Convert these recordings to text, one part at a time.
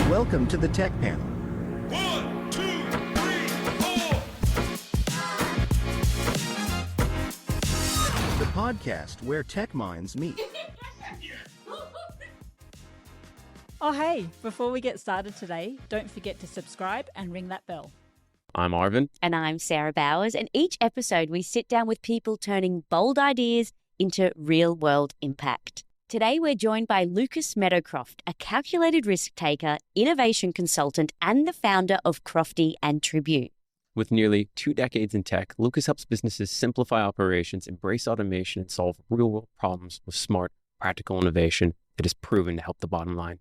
Welcome to the Tech Panel. 1, 2, 3, 4. The podcast where tech minds meet. Oh hey, before we get started today, don't forget to subscribe and ring that bell. I'm Arvin. And I'm Sarah Bowers, and each episode we sit down with people turning bold ideas into real-world impact. Today we're joined by Lucas Meadowcroft, a calculated risk taker, innovation consultant, and the founder of Crofti and Tribu. With nearly 2 decades in tech, Lucas helps businesses simplify operations, embrace automation, and solve real-world problems with smart, practical innovation that is proven to help the bottom line.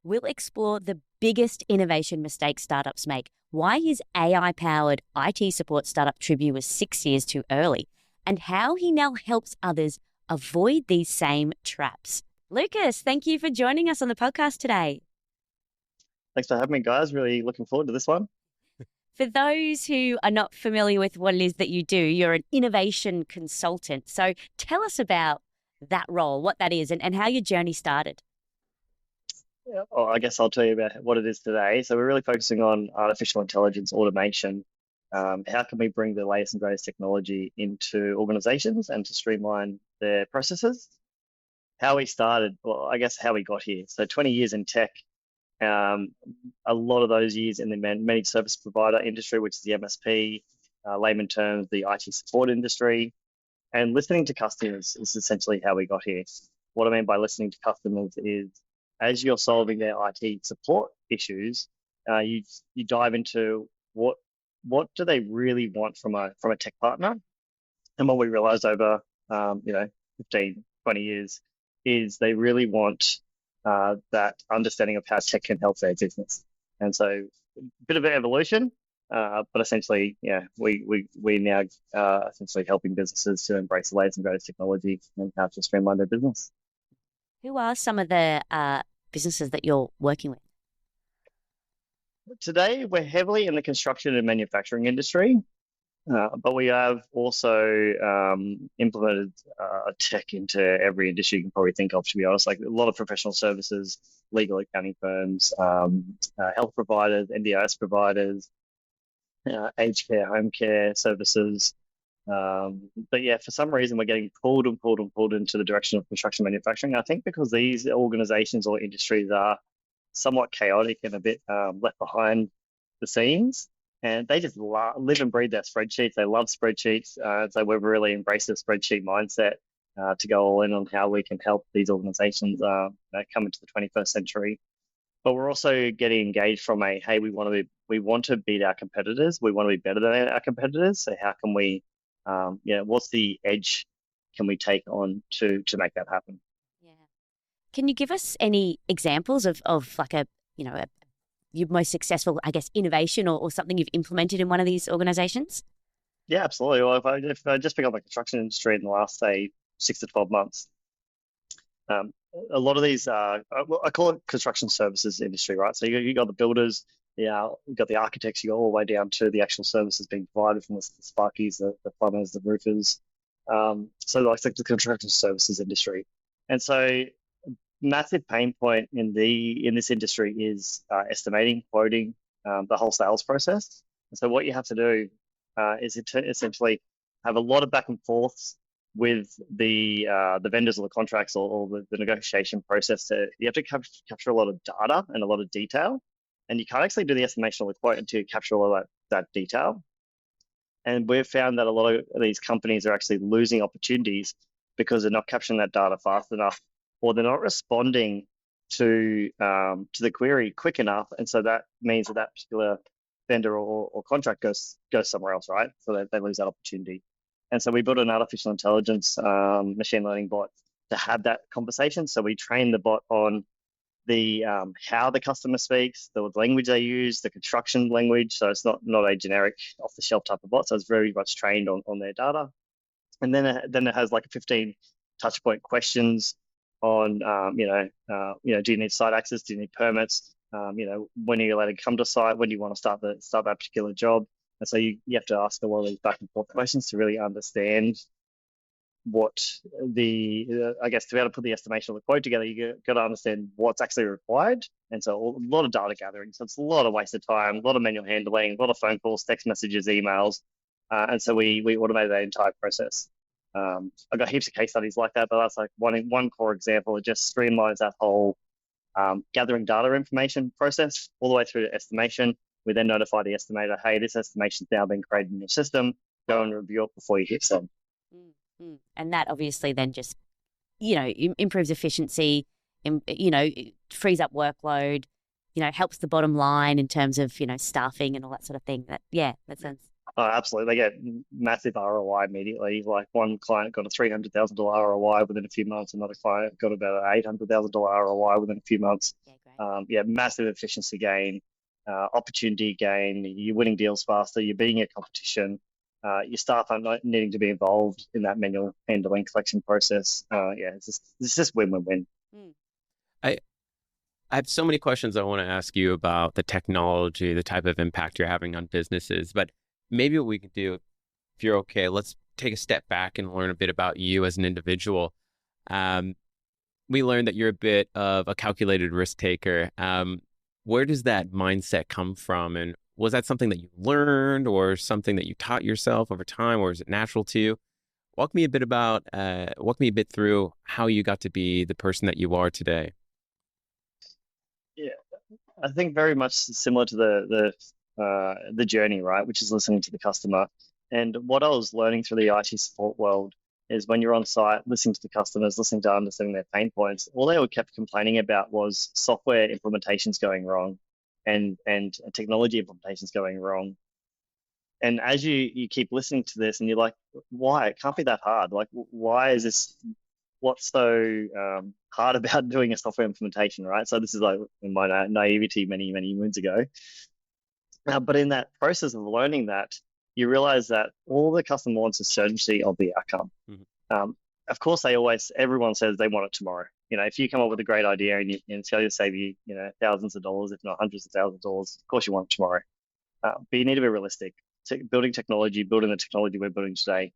We'll explore the biggest innovation mistakes startups make, why his AI-powered IT support startup Tribu was 6 years too early, and how he now helps others avoid these same traps. Lucas, thank you for joining us on the podcast today. Thanks for having me, guys. Really looking forward to this one. For those who are not familiar with what it is that you do, you're an innovation consultant. So tell us about that role, what that is, and how your journey started. Yeah, well, I guess I'll tell you about what it is today. So we're really focusing on artificial intelligence automation. How can we bring the latest and greatest technology into organizations and to streamline their processes? How we started, well, I guess how we got here. So 20 years in tech, a lot of those years in the managed service provider industry, which is the MSP, layman terms, the IT support industry, and listening to customers is essentially how we got here. What I mean by listening to customers is as you're solving their IT support issues, you dive into what do they really want from a tech partner. And what we realized over 15, 20 years is they really want that understanding of how tech can help their business. And so a bit of an evolution, but essentially, we now essentially helping businesses to embrace the latest and greatest technology and how to streamline their business. Who are some of the businesses that you're working with? Today, we're heavily in the construction and manufacturing industry, but we have also implemented tech into every industry you can probably think of, to be honest, like a lot of professional services, legal accounting firms, health providers, NDIS providers, aged care, home care services. But yeah, for some reason, we're getting pulled into the direction of construction manufacturing. I think because these organizations or industries are somewhat chaotic and a bit left behind the scenes, and they just live and breathe their spreadsheets. They love spreadsheets. So we've really embraced the spreadsheet mindset to go all in on how we can help these organizations come into the 21st century. But we're also getting engaged from hey, we want to beat our competitors. We want to be better than our competitors. So how can we what's the edge can we take on to make that happen? Yeah. Can you give us any examples of like your most successful, I guess, innovation or something you've implemented in one of these organizations? Yeah, absolutely. Well, if I just pick up the construction industry in the last, say, 6 to 12 months, a lot of these, I call it construction services industry, right? So you got the builders, you got the architects, you go all the way down to the actual services being provided from the sparkies, the plumbers, the roofers. So like the construction services industry. And so massive pain point in this industry is estimating, quoting, the whole sales process. And so what you have to do is essentially have a lot of back and forths with the vendors or the contracts or the negotiation process. You have to capture a lot of data and a lot of detail. And you can't actually do the estimation or the quote until you capture all of that detail. And we've found that a lot of these companies are actually losing opportunities because they're not capturing that data fast enough, or they're not responding to the query quick enough. And so that means that particular vendor or contract goes somewhere else, right? So they lose that opportunity. And so we built an artificial intelligence machine learning bot to have that conversation. So we train the bot on the how the customer speaks, the language they use, the construction language. So it's not a generic off-the-shelf type of bot. So it's very much trained on their data. And then it has like 15 touch point questions on, do you need site access? Do you need permits? When are you allowed to come to site? When do you want to start that particular job? And so you have to ask a lot of these back and forth questions to really understand I guess to be able to put the estimation of the quote together, you got to understand what's actually required. And so a lot of data gathering. So it's a lot of wasted time, a lot of manual handling, a lot of phone calls, text messages, emails. And so we automated that entire process. I've got heaps of case studies like that, but that's like one core example. It just streamlines that whole gathering data information process all the way through to estimation. We then notify the estimator, hey, this estimation's now been created in your system. Go and review it before you hit send. And that obviously then just, improves efficiency, it frees up workload, helps the bottom line in terms of, staffing and all that sort of thing. That sounds. Oh, absolutely. They get massive ROI immediately. Like one client got a $300,000 ROI within a few months. Another client got about an $800,000 ROI within a few months. Great. Massive efficiency gain, opportunity gain. You're winning deals faster. You're beating your competition. Your staff are not needing to be involved in that manual handling collection process. It's just win-win-win. I have so many questions I want to ask you about the technology, the type of impact you're having on businesses, but maybe what we could do, if you're okay, let's take a step back and learn a bit about you as an individual. We learned that you're a bit of a calculated risk taker. Where does that mindset come from? And was that something that you learned or something that you taught yourself over time, or is it natural to you? Walk me a bit through how you got to be the person that you are today. Yeah, I think very much similar to the journey, right? Which is listening to the customer. And what I was learning through the IT support world is when you're on site, listening to the customers, listening to understanding their pain points, all they all kept complaining about was software implementations going wrong and technology implementations going wrong. And as you keep listening to this and you're like, why? It can't be that hard. Like, why is this? What's so hard about doing a software implementation, right? So this is like my naivety many, many moons ago. But in that process of learning that, you realize that all the customer wants is certainty of the outcome. Mm-hmm. Of course, everyone says they want it tomorrow. If you come up with a great idea and it's going to save you, thousands of dollars, if not hundreds of thousands of dollars, of course you want it tomorrow. But you need to be realistic. Building the technology we're building today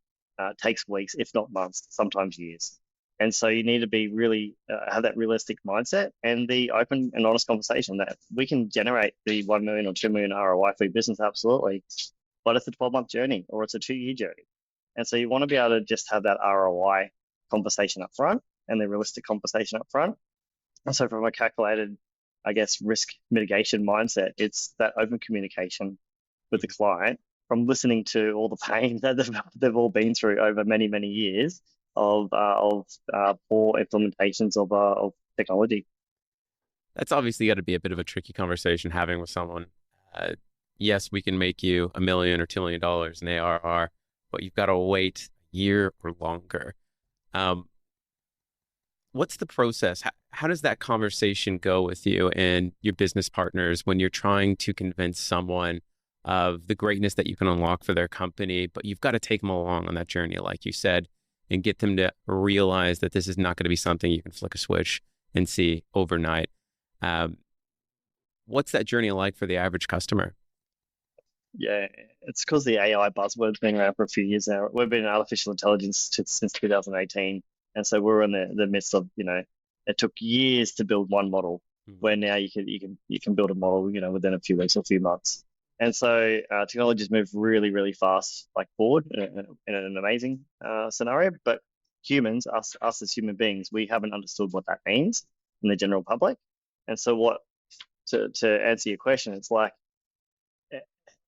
takes weeks, if not months, sometimes years. And so you need to be really have that realistic mindset and the open and honest conversation that we can generate the 1 million or 2 million ROI for your business, absolutely. But it's a 12-month journey or it's a 2-year journey. And so you want to be able to just have that ROI conversation up front and the realistic conversation up front. And so from a calculated, I guess, risk mitigation mindset, it's that open communication with the client from listening to all the pain that they've all been through over many, many years of poor implementations of technology. That's obviously got to be a bit of a tricky conversation having with someone. Yes, we can make you $1 million or $2 million in ARR, but you've got to wait a year or longer. What's the process? How does that conversation go with you and your business partners when you're trying to convince someone of the greatness that you can unlock for their company, but you've got to take them along on that journey, like you said, and get them to realize that this is not going to be something you can flick a switch and see overnight. What's that journey like for the average customer? Yeah, it's because the AI buzzword's been around for a few years now. We've been in artificial intelligence since 2018. And so we're in the midst of, it took years to build one model, where now you can build a model, within a few weeks or a few months. And so technology's moved really, really fast, like forward in an amazing scenario. But humans, us as human beings, we haven't understood what that means in the general public. And so to answer your question, it's like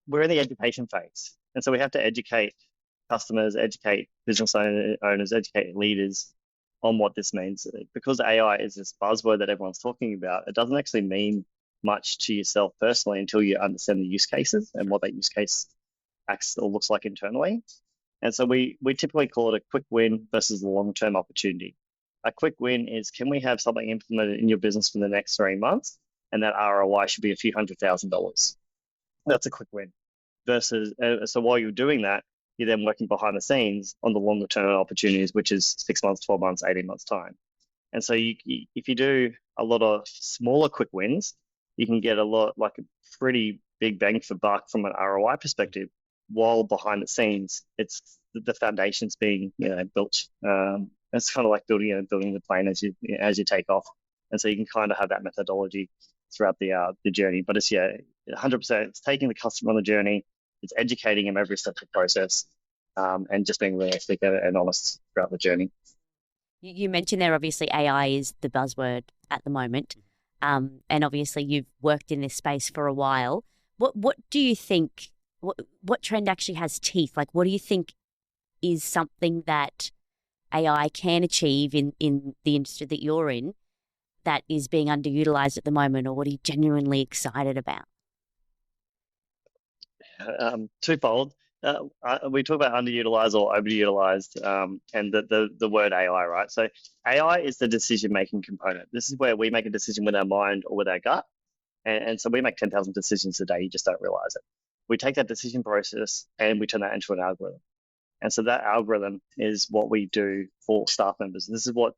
we're in the education phase. And so we have to educate customers, educate business owners, educate leaders on what this means. Because AI is this buzzword that everyone's talking about, it doesn't actually mean much to yourself personally until you understand the use cases and what that use case acts or looks like internally. And so we typically call it a quick win versus a long-term opportunity. A quick win is, can we have something implemented in your business for the next 3 months? And that ROI should be a few $100,000. That's a quick win. Versus, so while you're doing that, you're then working behind the scenes on the longer term opportunities, which is 6 months, 12 months, 18 months time. And so if you do a lot of smaller quick wins, you can get a pretty big bang for buck from an ROI perspective, while behind the scenes, it's the foundation's being built. It's kind of like building the plane as you take off, and so you can kind of have that methodology throughout the journey. But it's 100%. It's taking the customer on the journey. It's educating them every step of the process, and just being realistic and honest throughout the journey. You mentioned there, obviously, AI is the buzzword at the moment. And obviously you've worked in this space for a while. What do you think, what trend actually has teeth? Like, what do you think is something that AI can achieve in the industry that you're in that is being underutilized at the moment, or what are you genuinely excited about? Twofold. We talk about underutilized or overutilized, and the word AI, right? So AI is the decision-making component. This is where we make a decision with our mind or with our gut. And so we make 10,000 decisions a day. You just don't realize it. We take that decision process and we turn that into an algorithm. And so that algorithm is what we do for staff members. And this is what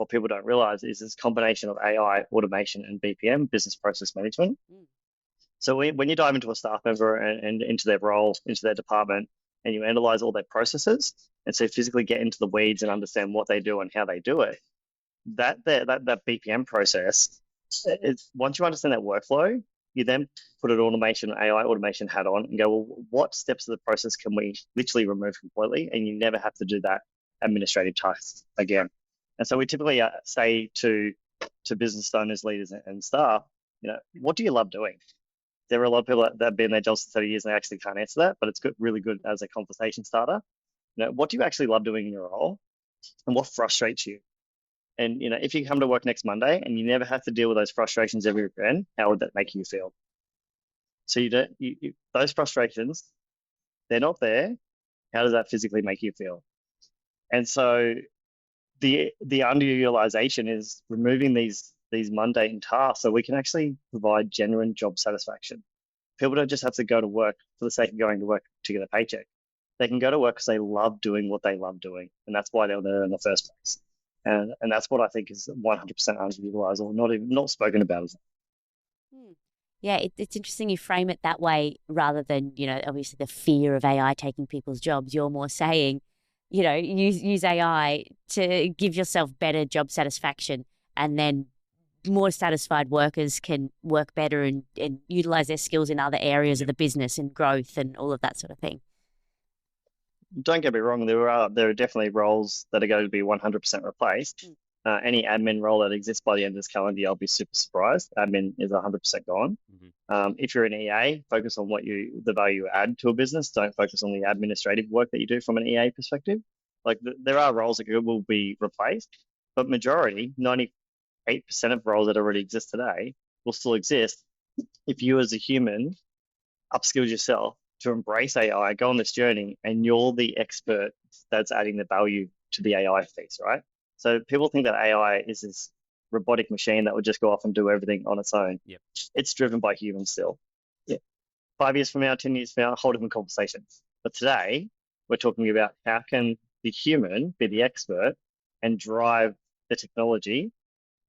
people don't realize is this combination of AI, automation, and BPM, business process management. So when you dive into a staff member and into their role, into their department, and you analyze all their processes, and so physically get into the weeds and understand what they do and how they do it, that BPM process, once you understand that workflow, you then put an AI automation hat on and go, well, what steps of the process can we literally remove completely? And you never have to do that administrative task again. And so we typically say to business owners, leaders, and staff, what do you love doing? There are a lot of people that have been in their jobs for 30 years and they actually can't answer that, but it's really good as a conversation starter. What do you actually love doing in your role, and what frustrates you? And if you come to work next Monday and you never have to deal with those frustrations ever again, how would that make you feel? So those frustrations, they're not there. How does that physically make you feel? And so the underutilization is removing these mundane tasks so we can actually provide genuine job satisfaction. People don't just have to go to work for the sake of going to work to get a paycheck. They can go to work because they love doing what they love doing, and that's why they're there in the first place. And that's what I think is 100% underutilized or not spoken about. Yeah, it's interesting you frame it that way rather than, obviously the fear of AI taking people's jobs. You're more saying, use AI to give yourself better job satisfaction, and then more satisfied workers can work better and utilize their skills in other areas of the business and growth and all of that sort of thing. Don't get me wrong, there are definitely roles that are going to be 100% replaced. Any admin role that exists by the end of this calendar year, I'll be super surprised. Admin is 100% gone. If you're an EA, focus on the value you add to a business. Don't focus on the administrative work that you do from an EA perspective. Like there are roles that will be replaced, but majority, 98% of roles that already exist today will still exist if you as a human upskill yourself to embrace AI, go on this journey, and you're the expert that's adding the value to the AI piece, right? So people think that AI is this robotic machine that would just go off and do everything on its own. Yep. It's driven by humans still. 5 years from now, 10 years from now, a whole different conversation. But today, we're talking about how can the human be the expert and drive the technology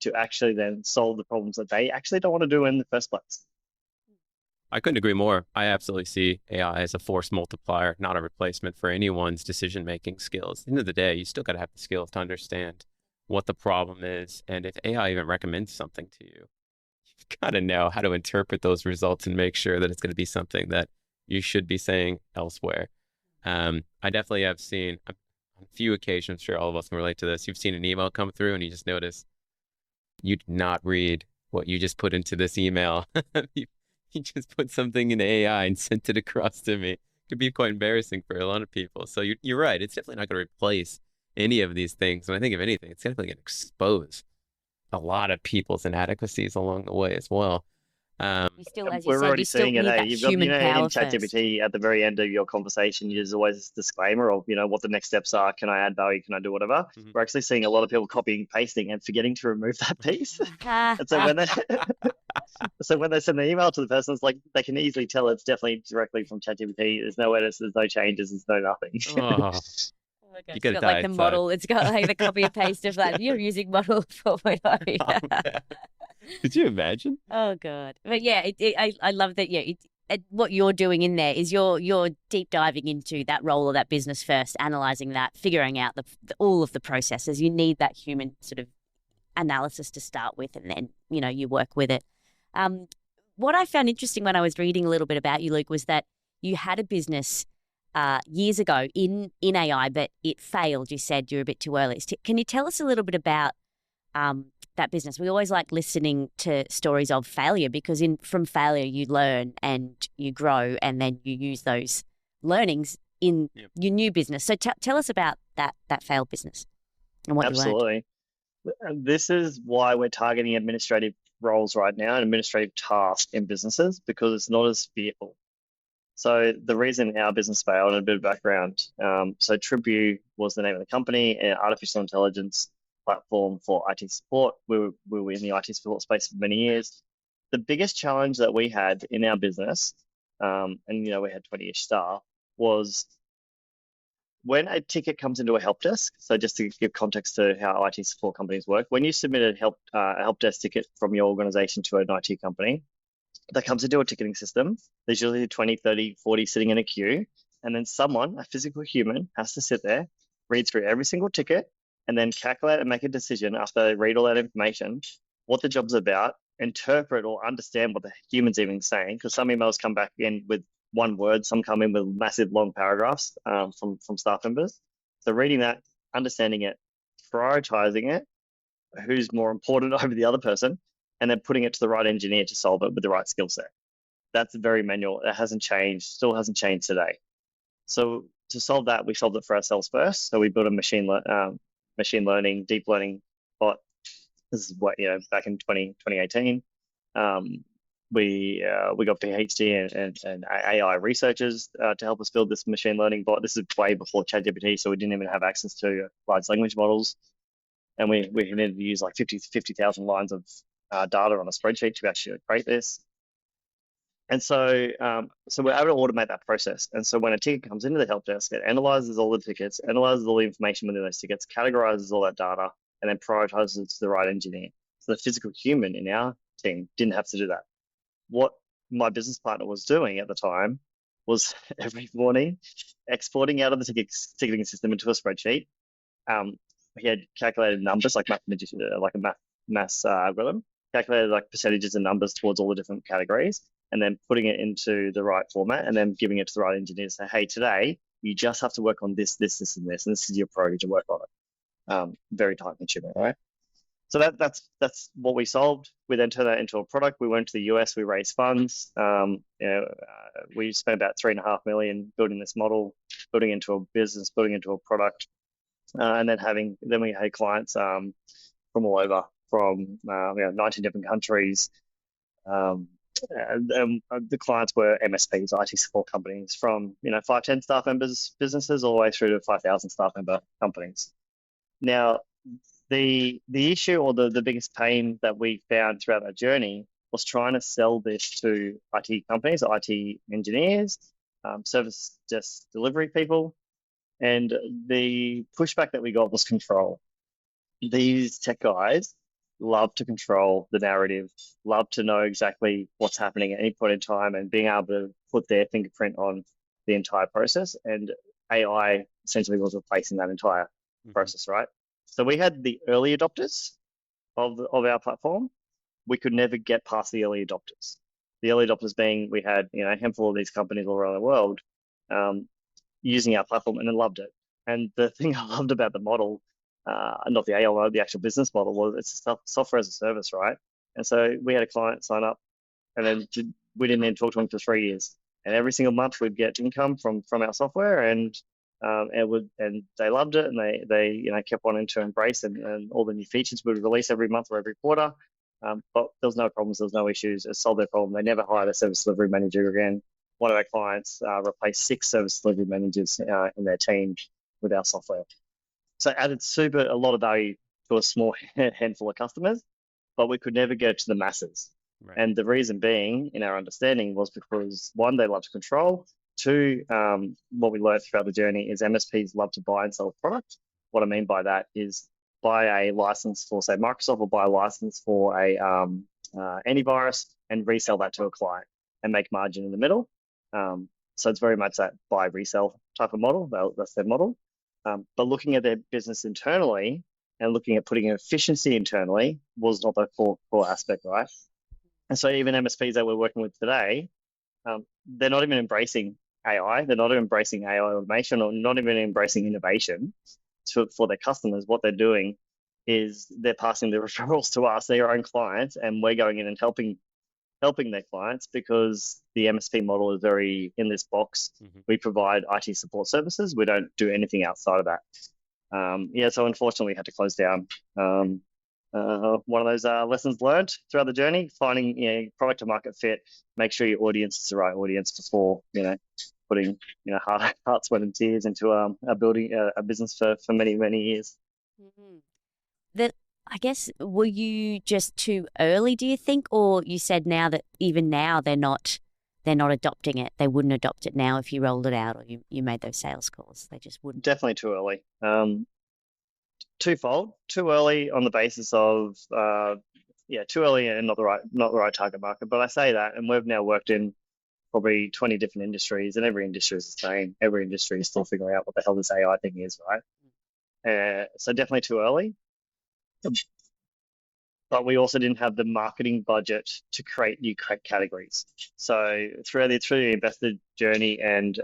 to actually then solve the problems that they actually don't want to do in the first place. I couldn't agree more. I absolutely see AI as a force multiplier, not a replacement for anyone's decision-making skills. At the end of the day, you still got to have the skills to understand what the problem is. And if AI even recommends something to you, you've got to know how to interpret those results and make sure that it's going to be something that you should be saying elsewhere. I definitely have seen on a few occasions, sure all of us can relate to this, you've seen an email come through and you just notice you did not read what you just put into this email. You just put something in AI and sent it across to me. It could be quite embarrassing for a lot of people. So you're right. It's definitely not going to replace any of these things. And I think if anything, it's definitely going to expose a lot of people's inadequacies along the way as well. You still, as you We're said, already you still seeing need it. that You've got, human in power first. ChatGPT at the very end of your conversation, there's always this disclaimer of, what the next steps are. Can I add value? Can I do whatever? We're actually seeing a lot of people copying, pasting, and forgetting to remove that piece. And so when they send the email to the person, it's like they can easily tell it's definitely directly from ChatGPT. There's no edits, there's no changes, there's no nothing. Oh, Okay, you it's gotta got die like the inside. model. It's got like the copy and paste of that. You're using model 4.0. Could you imagine? Oh God! But yeah, I love that. Yeah, what you're doing in there is you're deep diving into that role of that business first, analyzing that, figuring out all of the processes. You need that human sort of analysis to start with, and then you work with it. What I found interesting when I was reading a little bit about you, Luke, was that you had a business years ago in AI, but it failed. You said you're a bit too early. Can you tell us a little bit about that business? We always like listening to stories of failure, because from failure you learn and you grow, and then you use those learnings in your new business. So tell us about that failed business and what you learned. Absolutely. And this is why we're targeting administrative roles right now and administrative tasks in businesses, because it's not as fearful. So the reason our business failed, and a bit of background, so Tribu was the name of the company, an artificial intelligence platform for IT support. We were in the IT support space for many years. The biggest challenge that we had in our business, and we had 20-ish staff, was when a ticket comes into a help desk. So just to give context to how IT support companies work, when you submit a help desk ticket from your organization to an IT company, that comes into a ticketing system. There's usually 20, 30, 40 sitting in a queue. And then someone, a physical human, has to sit there, read through every single ticket, and then calculate and make a decision after they read all that information, what the job's about, interpret or understand what the human's even saying. Because some emails come back in with one word, some come in with massive long paragraphs from staff members. So reading that, understanding it, prioritizing it, who's more important over the other person, and then putting it to the right engineer to solve it with the right skill set. That's very manual. It hasn't changed, still hasn't changed today. So to solve that, we solved it for ourselves first. So we built a machine learning, deep learning bot. This is what, back in 2018. We got PhD and AI researchers to help us build this machine learning bot. This is way before ChatGPT, so we didn't even have access to large language models. And we needed to use like 50,000 lines of data on a spreadsheet to actually create this. And so we're able to automate that process. And so when a ticket comes into the help desk, it analyzes all the tickets, analyzes all the information within those tickets, categorizes all that data, and then prioritizes it to the right engineer. So the physical human in our team didn't have to do that. What my business partner was doing at the time was every morning exporting out of the ticketing system into a spreadsheet. He had calculated numbers like a maths algorithm, calculated like percentages and numbers towards all the different categories, and then putting it into the right format, and then giving it to the right engineer to say, hey, today you just have to work on this, this, this, and this, and this is your priority to work on it. Very time consuming, right? So that's what we solved. We then turned that into a product. We went to the US, we raised funds. We spent about $3.5 million building this model, building into a business, building into a product, and then we had clients from all over, from 19 different countries. And the clients were MSPs, IT support companies, from 5, 10 staff members businesses all the way through to 5,000 staff member companies. Now, the issue, or the biggest pain that we found throughout that journey, was trying to sell this to IT companies, IT engineers, service desk delivery people, and the pushback that we got was control. These tech guys love to control the narrative, love to know exactly what's happening at any point in time, and being able to put their fingerprint on the entire process. And AI essentially was replacing that entire process, right? So we had the early adopters of our platform. We could never get past the early adopters. The early adopters being, we had a handful of these companies all around the world using our platform, and they loved it. And the thing I loved about the model, not the AI, the actual business model, was it's software as a service, right? And so we had a client sign up, and then we didn't even talk to them for 3 years. And every single month we'd get income from our software, and they loved it, and they kept wanting to embrace and all the new features we would release every month or every quarter. But there was no problems, there was no issues. It solved their problem. They never hired a service delivery manager again. One of our clients replaced 6 service delivery managers in their team with our software. So it added a lot of value to a small handful of customers, but we could never get to the masses. Right. And the reason being, in our understanding, was because 1, they love to control. 2, what we learned throughout the journey is MSPs love to buy and sell a product. What I mean by that is buy a license for, say, Microsoft, or buy a license for a antivirus and resell that to a client. and make margin in the middle. So it's very much that buy resell type of model. That's their model. But looking at their business internally and looking at putting efficiency internally was not the core aspect, right? And so even MSPs that we're working with today, they're not even embracing AI. They're not embracing AI automation or not even embracing innovation for their customers. What they're doing is they're passing the referrals to us, their own clients, and we're going in and helping their clients because the MSP model is very in this box. We provide IT support services. We don't do anything outside of that. So unfortunately, we had to close down. One of those lessons learned throughout the journey, finding product to market fit, make sure your audience is the right audience before putting heart, sweat, and tears into building a business for many years. That, I guess, were you just too early, do you think, or you said now that even now they're not adopting it? They wouldn't adopt it now if you rolled it out or you made those sales calls. They just wouldn't. Definitely too early. Twofold. Too early on the basis of too early and not the right target market. But I say that, and we've now worked in probably 20 different industries, and every industry is the same. Every industry is still figuring out what the hell this AI thing is, right? So definitely too early. But we also didn't have the marketing budget to create new categories. So through the investor journey and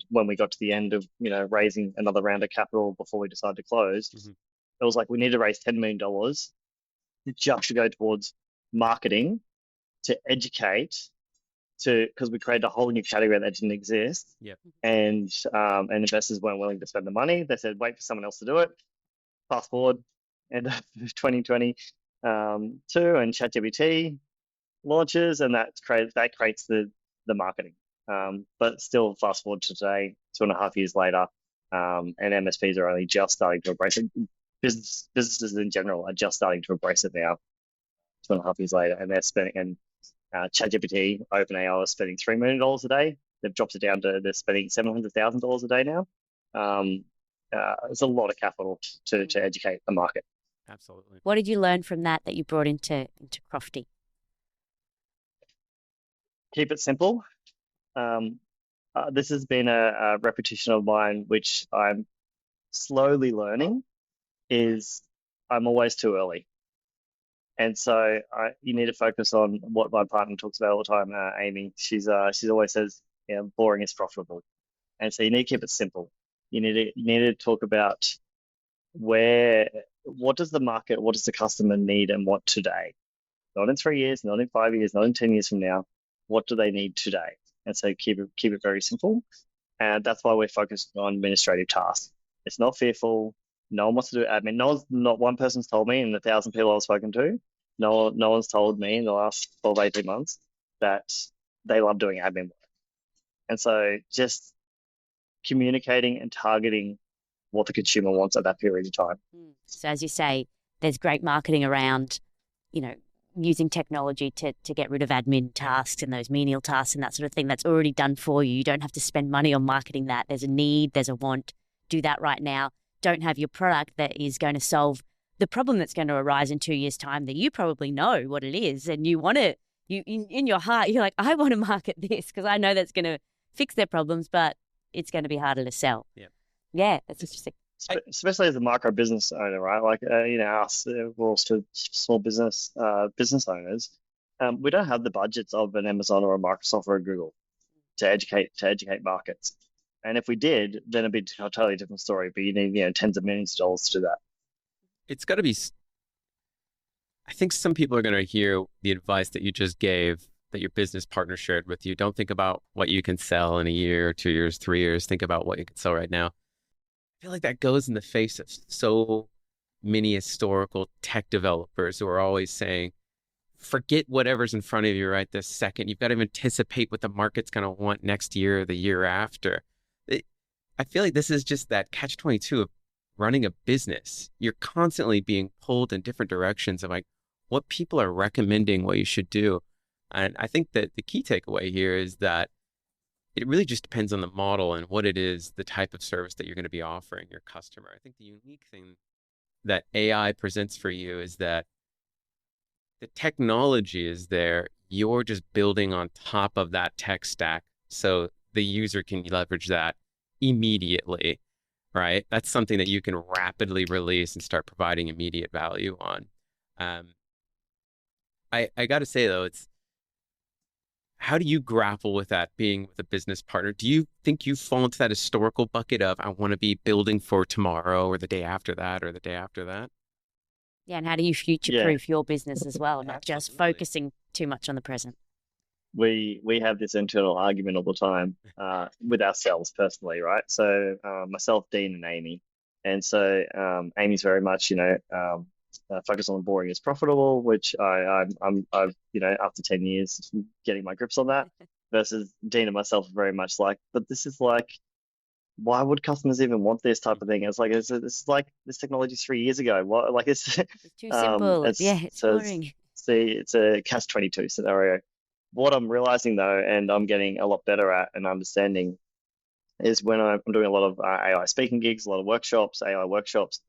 when we got to the end of raising another round of capital before we decided to close, it was like we need to raise $10 million just to go towards marketing, to educate, because we created a whole new category that didn't exist. And investors weren't willing to spend the money. They said, wait for someone else to do it. Fast forward, end of 2022, and ChatGPT launches, and that creates the marketing. But still, fast forward to today, 2.5 years later, and MSPs are only just starting to embrace it. Businesses in general are just starting to embrace it now, 2.5 years later, and they're spending. And ChatGPT, OpenAI is spending $3 million a day. They've dropped it down to they're spending $700,000 a day now. It's a lot of capital to educate the market. Absolutely. What did you learn from that you brought into Crofti? Keep it simple. This has been a repetition of mine, which I'm slowly learning, is I'm always too early. And so you need to focus on what my partner talks about all the time, Amy. She's always says, boring is profitable. And so you need to keep it simple. You need to talk about what does the market, what does the customer need and want today? Not in 3 years, not in 5 years, not in 10 years from now. What do they need today? And so keep it very simple. And that's why we're focused on administrative tasks. It's not fearful. No one wants to do admin. Not one person's told me in the 1,000 people I've spoken to, no one's told me in the last 12, 18 months that they love doing admin work. And so just communicating and targeting what the consumer wants at that period of time. So as you say, there's great marketing around, using technology to get rid of admin tasks and those menial tasks and that sort of thing that's already done for you. You don't have to spend money on marketing that. There's a need, there's a want. Do that right now. Don't have your product that is going to solve the problem that's going to arise in 2 years' time that you probably know what it is and you want to, in your heart, you're like, I want to market this because I know that's going to fix their problems, but it's going to be harder to sell. Yeah, that's interesting. Especially as a micro business owner, right? Like, us, we're also small business owners. We don't have the budgets of an Amazon or a Microsoft or a Google to educate markets. And if we did, then it'd be a totally different story. But you need, tens of millions of dollars to do that. It's got to be. I think some people are going to hear the advice that you just gave, that your business partner shared with you. Don't think about what you can sell in a year, 2 years, 3 years. Think about what you can sell right now. I feel like that goes in the face of so many historical tech developers who are always saying, forget whatever's in front of you right this second. You've got to anticipate what the market's going to want next year or the year after. I feel like this is just that catch-22 of running a business. You're constantly being pulled in different directions of like what people are recommending, what you should do. And I think that the key takeaway here is that it really just depends on the model and what it is, the type of service that you're going to be offering your customer. I think the unique thing that AI presents for you is that the technology is there. you're just building on top of that tech stack so the user can leverage that immediately, right? That's something that you can rapidly release and start providing immediate value on. I got to say, though, how do you grapple with that being with a business partner? Do you think you fall into that historical bucket of, I want to be building for tomorrow or the day after that or the day after that? Yeah, and how do you future-proof your business as well, not just Absolutely. focusing too much on the present? We have this internal argument all the time with ourselves personally, right? So myself, Dean, and Amy, and so Amy's very much, focused on boring is profitable, which I've after 10 years getting my grips on that. Versus Dean and myself are very much like, but this is like, why would customers even want this type of thing? It's like this is like this technology 3 years ago. What like it's It's too simple. it's It's boring. it's a catch-22 scenario. What I'm realizing though, and I'm getting a lot better at and understanding, is when I'm doing a lot of AI speaking gigs, a lot of workshops, AI workshops,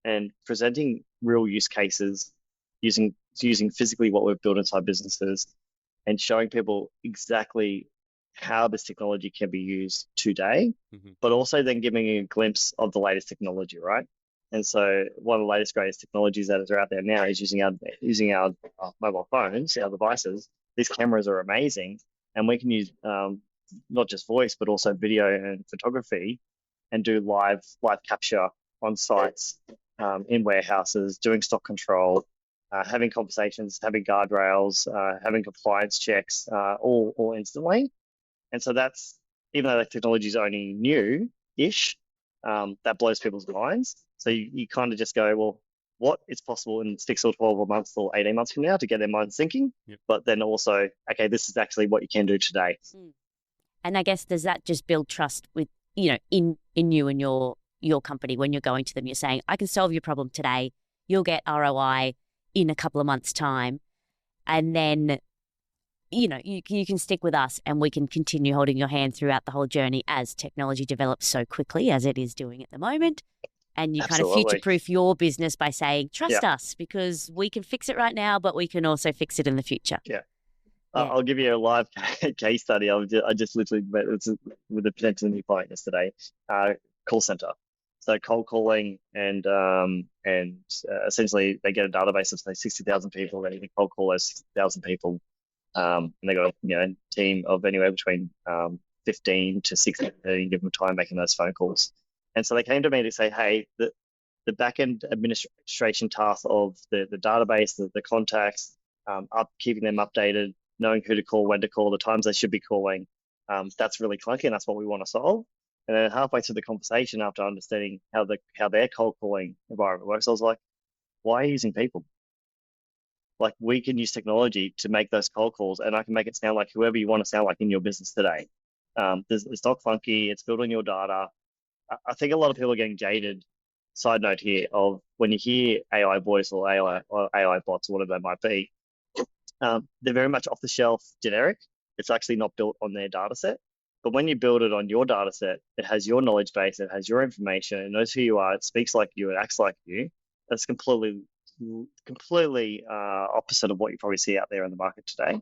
and presenting real use cases using physically what we've built inside businesses and showing people exactly how this technology can be used today, but also then giving a glimpse of the latest technology, right? And so one of the latest, greatest technologies that are out there now is using our mobile phones, our devices. These cameras are amazing, and we can use not just voice, but also video and photography, and do live capture on sites, in warehouses, doing stock control, having conversations, having guardrails, having compliance checks, all instantly. And so that's, even though that technology is only new-ish, that blows people's minds. So you kind of just go, well, what is possible in 6 or 12 months or 18 months from now, to get their minds thinking, but then also, okay, this is actually what you can do today. And I guess, does that just build trust with, in you and your company when you're going to them? You're saying, I can solve your problem today. You'll get ROI in a couple of months' time. And then, you can stick with us and we can continue holding your hand throughout the whole journey as technology develops so quickly as it is doing at the moment. And you kind of future-proof your business by saying, trust us, because we can fix it right now, but we can also fix it in the future. I'll give you a live case study. I just literally met with a potential new client yesterday. Call center, so cold calling, and essentially they get a database of say 60,000 people. They can cold call those 60,000 people, and they got a team of anywhere between 15 to 60 at any given time making those phone calls. And so they came to me to say, hey, the back end administration task of the database, the contacts, keeping them updated, knowing who to call, when to call, the times they should be calling, that's really clunky, and that's what we want to solve. And then halfway through the conversation, after understanding how their cold calling environment works, I was like, why are you using people? Like, we can use technology to make those cold calls, and I can make it sound like whoever you want to sound like in your business today. It's not clunky. It's built on your data. I think a lot of people are getting jaded. Side note here, of when you hear AI voice or AI bots or whatever they might be, they're very much off the shelf generic. It's actually not built on their data set. But when you build it on your data set, it has your knowledge base, it has your information, it knows who you are, it speaks like you, it acts like you. That's completely opposite of what you probably see out there in the market today.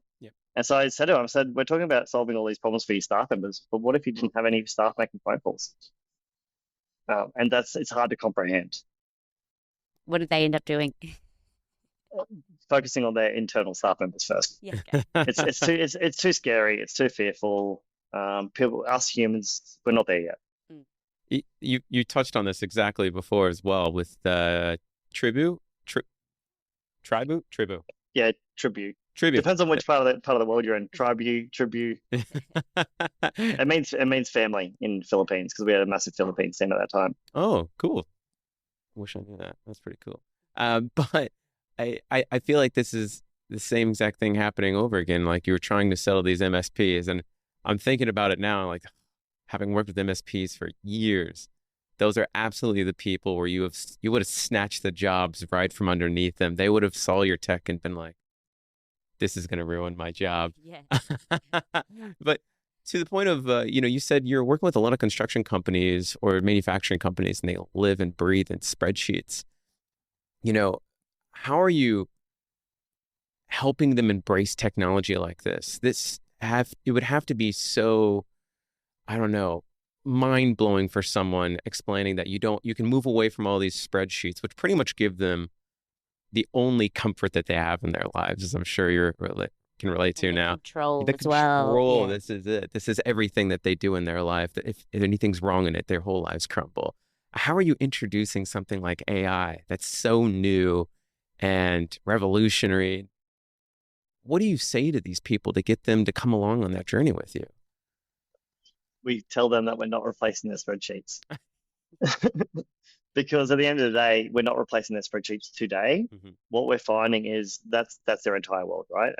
And so I said to him, we're talking about solving all these problems for your staff members, but what if you didn't have any staff making phone calls? And it's hard to comprehend. What did they end up doing? Focusing on their internal staff members first. It's too scary. It's too fearful. Us humans, we're not there yet. You touched on this exactly before as well with Tribu. Yeah, Tribu. Tribu. Depends on which part of the world you're in. Tribu. It means family in Philippines, because we had a massive Philippines team at that time. Oh, cool. Wish I knew that. That's pretty cool. But I feel like this is the same exact thing happening over again. Like, you were trying to sell these MSPs, and I'm thinking about it now, like, having worked with MSPs for years, those are absolutely the people where you would have snatched the jobs right from underneath them. They would have saw your tech and been like, this is going to ruin my job. But to the point of, you said you're working with a lot of construction companies or manufacturing companies, and they live and breathe in spreadsheets. How are you helping them embrace technology like this? It would have to be so, I don't know, mind blowing for someone explaining that you can move away from all these spreadsheets, which pretty much give them the only comfort that they have in their lives, as I'm sure can relate to now. Control The as well. control, Yeah. this is it. This is everything that they do in their life. That if anything's wrong in it, their whole lives crumble. How are you introducing something like AI that's so new and revolutionary? What do you say to these people to get them to come along on that journey with you? We tell them that we're not replacing their spreadsheets. Because at the end of the day, we're not replacing their spreadsheets today. Mm-hmm. What we're finding is that's their entire world, right?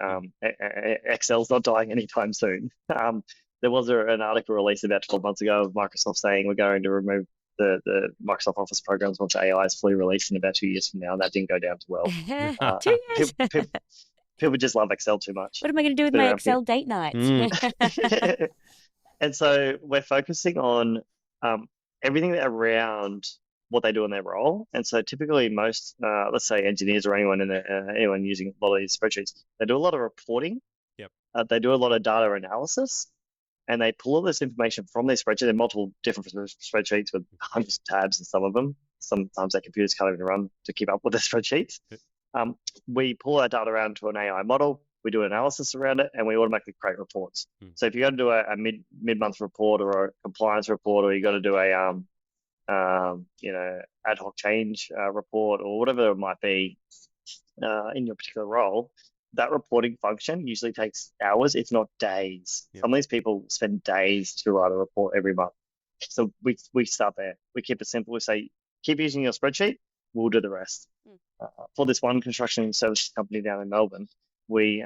Excel's not dying anytime soon. There was an article released about 12 months ago of Microsoft saying we're going to remove the Microsoft Office programs once AI is fully released in about 2 years from now, and that didn't go down too well. 2 years. People just love Excel too much. What am I going to do with my Excel date nights? And so we're focusing on everything around what they do in their role. And so typically most, let's say engineers or anyone using a lot of these spreadsheets, they do a lot of reporting. Yep. They do a lot of data analysis, and they pull all this information from their spreadsheet in multiple different spreadsheets with hundreds of tabs in some of them. Sometimes their computers can't even run to keep up with their spreadsheets. We pull that data around to an AI model. We do analysis around it, and we automatically create reports. So if you got to do a mid-month report or a compliance report, or you got to do a ad hoc change report or whatever it might be in your particular role, that reporting function usually takes hours, if not days. Yep. Some of these people spend days to write a report every month. So we start there. We keep it simple. We say, keep using your spreadsheet. We'll do the rest. For this one construction services company down in Melbourne, they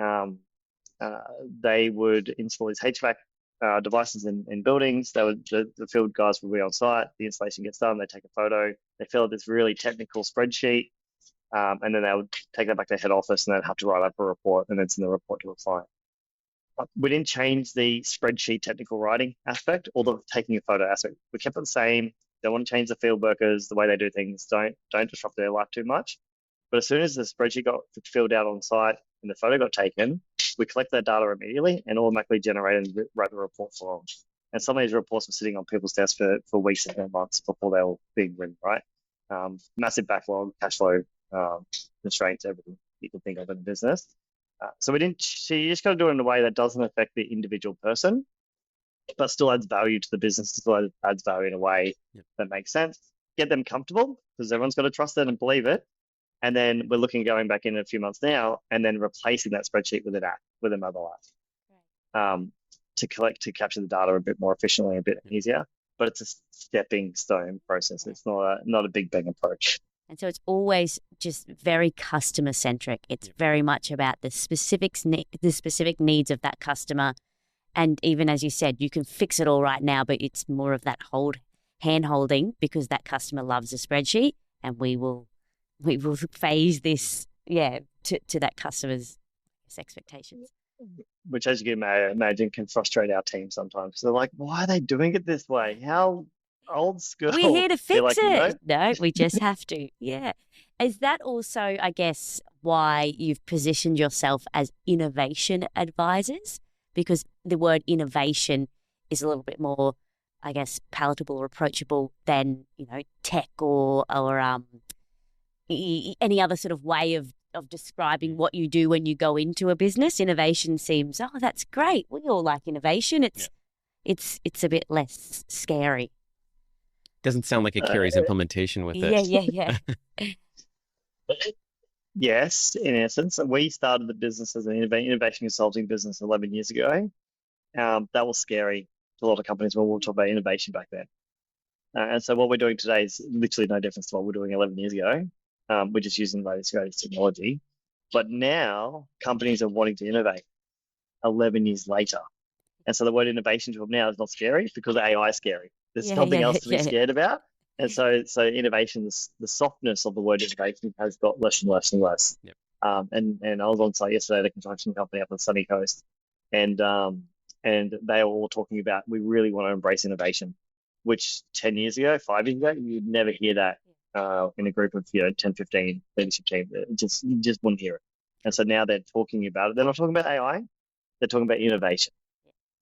would install these HVAC devices in buildings. The field guys will be on site. The installation gets done. They take a photo. They fill out this really technical spreadsheet, and then they would take that back to head office, and they'd have to write up a report, and then send the report to a client. We didn't change the spreadsheet technical writing aspect or the taking a photo aspect. We kept it the same. Don't want to change the field workers, the way they do things. Don't disrupt their life too much. But as soon as the spreadsheet got filled out on site and the photo got taken, we collect that data immediately and automatically generate and write the report for them. And some of these reports were sitting on people's desks for weeks and months before they were being written, right? Massive backlog, cash flow constraints, everything you can think of in a business. So you just got to do it in a way that doesn't affect the individual person, but still adds value to the business, still adds value in a way that makes sense. Get them comfortable, because everyone's got to trust it and believe it. And then we're looking going back in a few months now, and then replacing that spreadsheet with an app, with a mobile app, to capture the data a bit more efficiently, a bit easier. But it's a stepping stone process. It's not a big bang approach. And so it's always just very customer centric. It's very much about the specific needs of that customer. And even as you said, you can fix it all right now, but it's more of that hand holding, because that customer loves a spreadsheet, and we will phase this to that customer's expectations. Which, as you can imagine, can frustrate our team sometimes. They're like, why are they doing it this way? How old school. We're here to fix it. No, we just have to. Yeah. Is that also, I guess, why you've positioned yourself as innovation advisors? Because the word innovation is a little bit more, I guess, palatable or approachable than, tech or any other sort of way of describing what you do when you go into a business. Innovation seems, that's great. We all like innovation. It's a bit less scary. Doesn't sound like it carries implementation with it. Yeah. Yes, in essence. We started the business as an innovation consulting business 11 years ago. That was scary to a lot of companies when we were talking about innovation back then. And so what we're doing today is literally no difference to what we were doing 11 years ago. We're just using the latest technology. But now companies are wanting to innovate 11 years later. And so the word innovation to them now is not scary, because AI is scary. There's something else to be scared about. And so innovation, the softness of the word innovation has got less and less and less. Yep. And I was on site yesterday at a construction company up on the sunny coast, and they were all talking about, we really want to embrace innovation, which 10 years ago, 5 years ago, you'd never hear that in a group of 10, 15 leadership team. You just wouldn't hear it. And so now they're talking about it. They're not talking about AI. They're talking about innovation.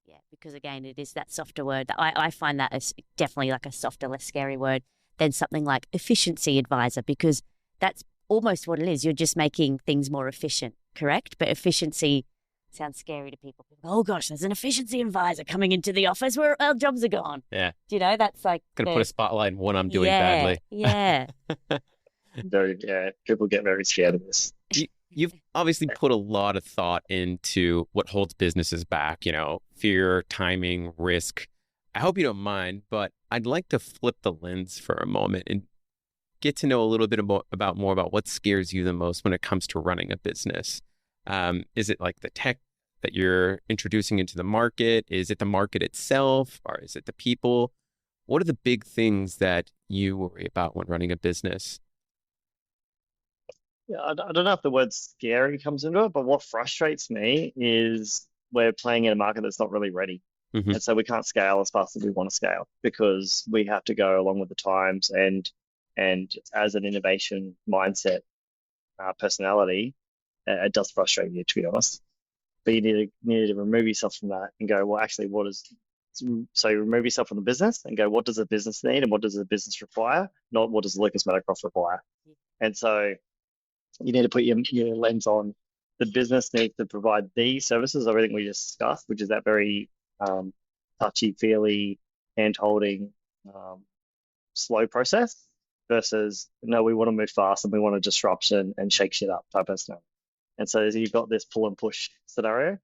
Yeah, because again, it is that softer word. I find that as definitely like a softer, less scary word than something like efficiency advisor, because that's almost what it is. You're just making things more efficient, correct? But efficiency sounds scary to people. Oh gosh, there's an efficiency advisor coming into the office where our jobs are gone. Yeah. Do you know, that's like Gonna put a spotlight on what I'm doing badly. Yeah. People get very scared of this. You've obviously put a lot of thought into what holds businesses back, fear, timing, risk. I hope you don't mind, but I'd like to flip the lens for a moment and get to know a little bit about what scares you the most when it comes to running a business. Is it like the tech that you're introducing into the market? Is it the market itself, or is it the people? What are the big things that you worry about when running a business? Yeah, I don't know if the word scary comes into it, but what frustrates me is we're playing in a market that's not really ready. Mm-hmm. And so we can't scale as fast as we want to scale because we have to go along with the times. And as an innovation mindset personality, it does frustrate you, to be honest. But you need to remove yourself from that and go, well, actually, so you remove yourself from the business and go, what does the business need and what does the business require? Not what does Lucas Meadowcroft require. And so you need to put your lens on the business needs to provide these services, everything we just discussed, which is that very touchy-feely, hand-holding, slow process versus, no, we want to move fast and we want to disrupt and shake shit up type of stuff. And so you've got this pull and push scenario.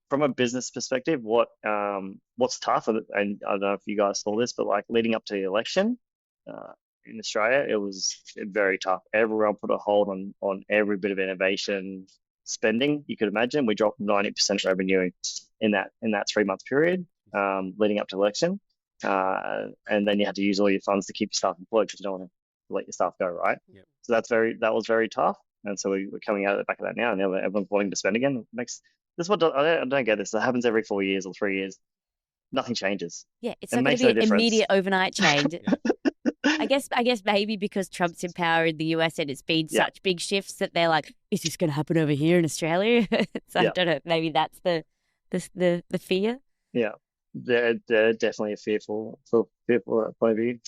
From a business perspective, what's tough, and I don't know if you guys saw this, but like leading up to the election, in Australia, it was very tough. Everyone put a hold on every bit of innovation spending you could imagine. We dropped 90% revenue in that 3-month period leading up to election, and then you had to use all your funds to keep your staff employed because you don't want to let your staff go, right? Yep. So that was very tough, and so we're coming out of the back of that now, and everyone's wanting to spend again. I don't get this. That happens every 4 years or 3 years. Nothing changes. Yeah, it's not going to be an immediate overnight change. I guess maybe because Trump's in power in the US and it's been such big shifts that they're like, is this going to happen over here in Australia? So I don't know. Maybe that's the fear. Yeah, they're definitely a fearful point of view.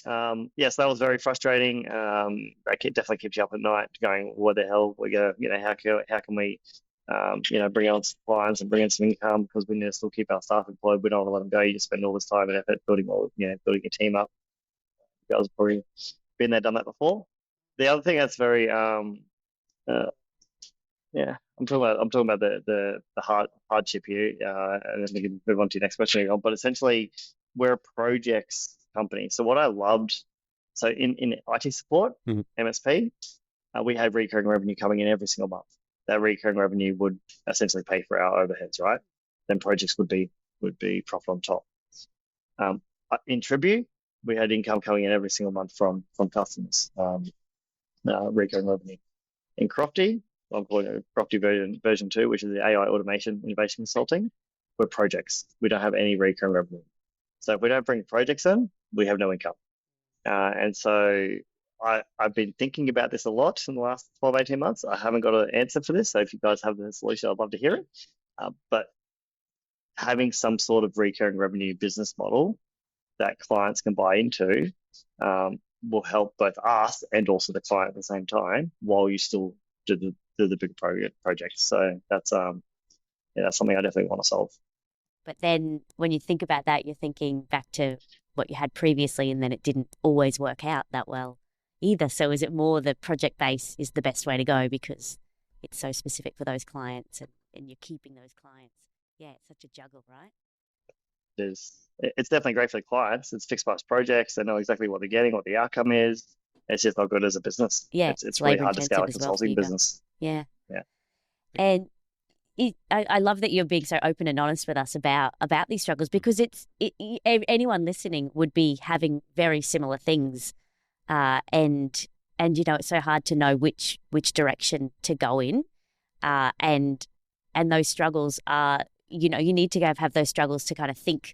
Yes, that was very frustrating. That definitely keeps you up at night, going, what the hell? We go, how can we, bring on clients and bring in some income because we need to still keep our staff employed. We don't want to let them go. You just spend all this time and effort building your team up. You guys have probably been there, done that before. The other thing that's very, I'm talking about the hardship here, and then we can move on to your next question. But essentially, we're a projects company. So what I loved, so in IT support, MSP, we had recurring revenue coming in every single month. That recurring revenue would essentially pay for our overheads, right? Then projects would be profit on top. In Tribu, we had income coming in every single month from customers, recurring revenue. In Crofti, I'm calling it Crofti version 2, which is the AI automation innovation consulting, we're projects. We don't have any recurring revenue. So if we don't bring projects in, we have no income. And so I've been thinking about this a lot in the last 12, 18 months. I haven't got an answer for this. So if you guys have the solution, I'd love to hear it. But having some sort of recurring revenue business model that clients can buy into will help both us and also the client at the same time while you still do the big projects. So that's something I definitely want to solve. But then when you think about that, you're thinking back to what you had previously, and then it didn't always work out that well either. So is it more the project base is the best way to go because it's so specific for those clients and you're keeping those clients? Yeah, it's such a juggle, right? It's definitely great for the clients. It's fixed price projects. They know exactly what they're getting, what the outcome is. It's just not good as a business. Yeah, it's really hard to scale a consulting business. Yeah. And I love that you're being so open and honest with us about these struggles because anyone listening would be having very similar things, and it's so hard to know which direction to go in, and those struggles are you need to have those struggles to kind of think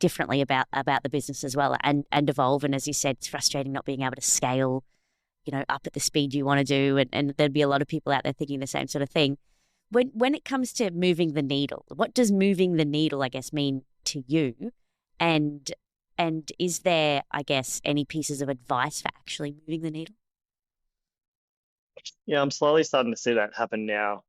differently about the business as well and evolve. And as you said, it's frustrating not being able to scale, up at the speed you want to do. And there'd be a lot of people out there thinking the same sort of thing. when it comes to moving the needle, what does moving the needle, I guess, mean to you? And is there, I guess, any pieces of advice for actually moving the needle? Yeah, I'm slowly starting to see that happen now.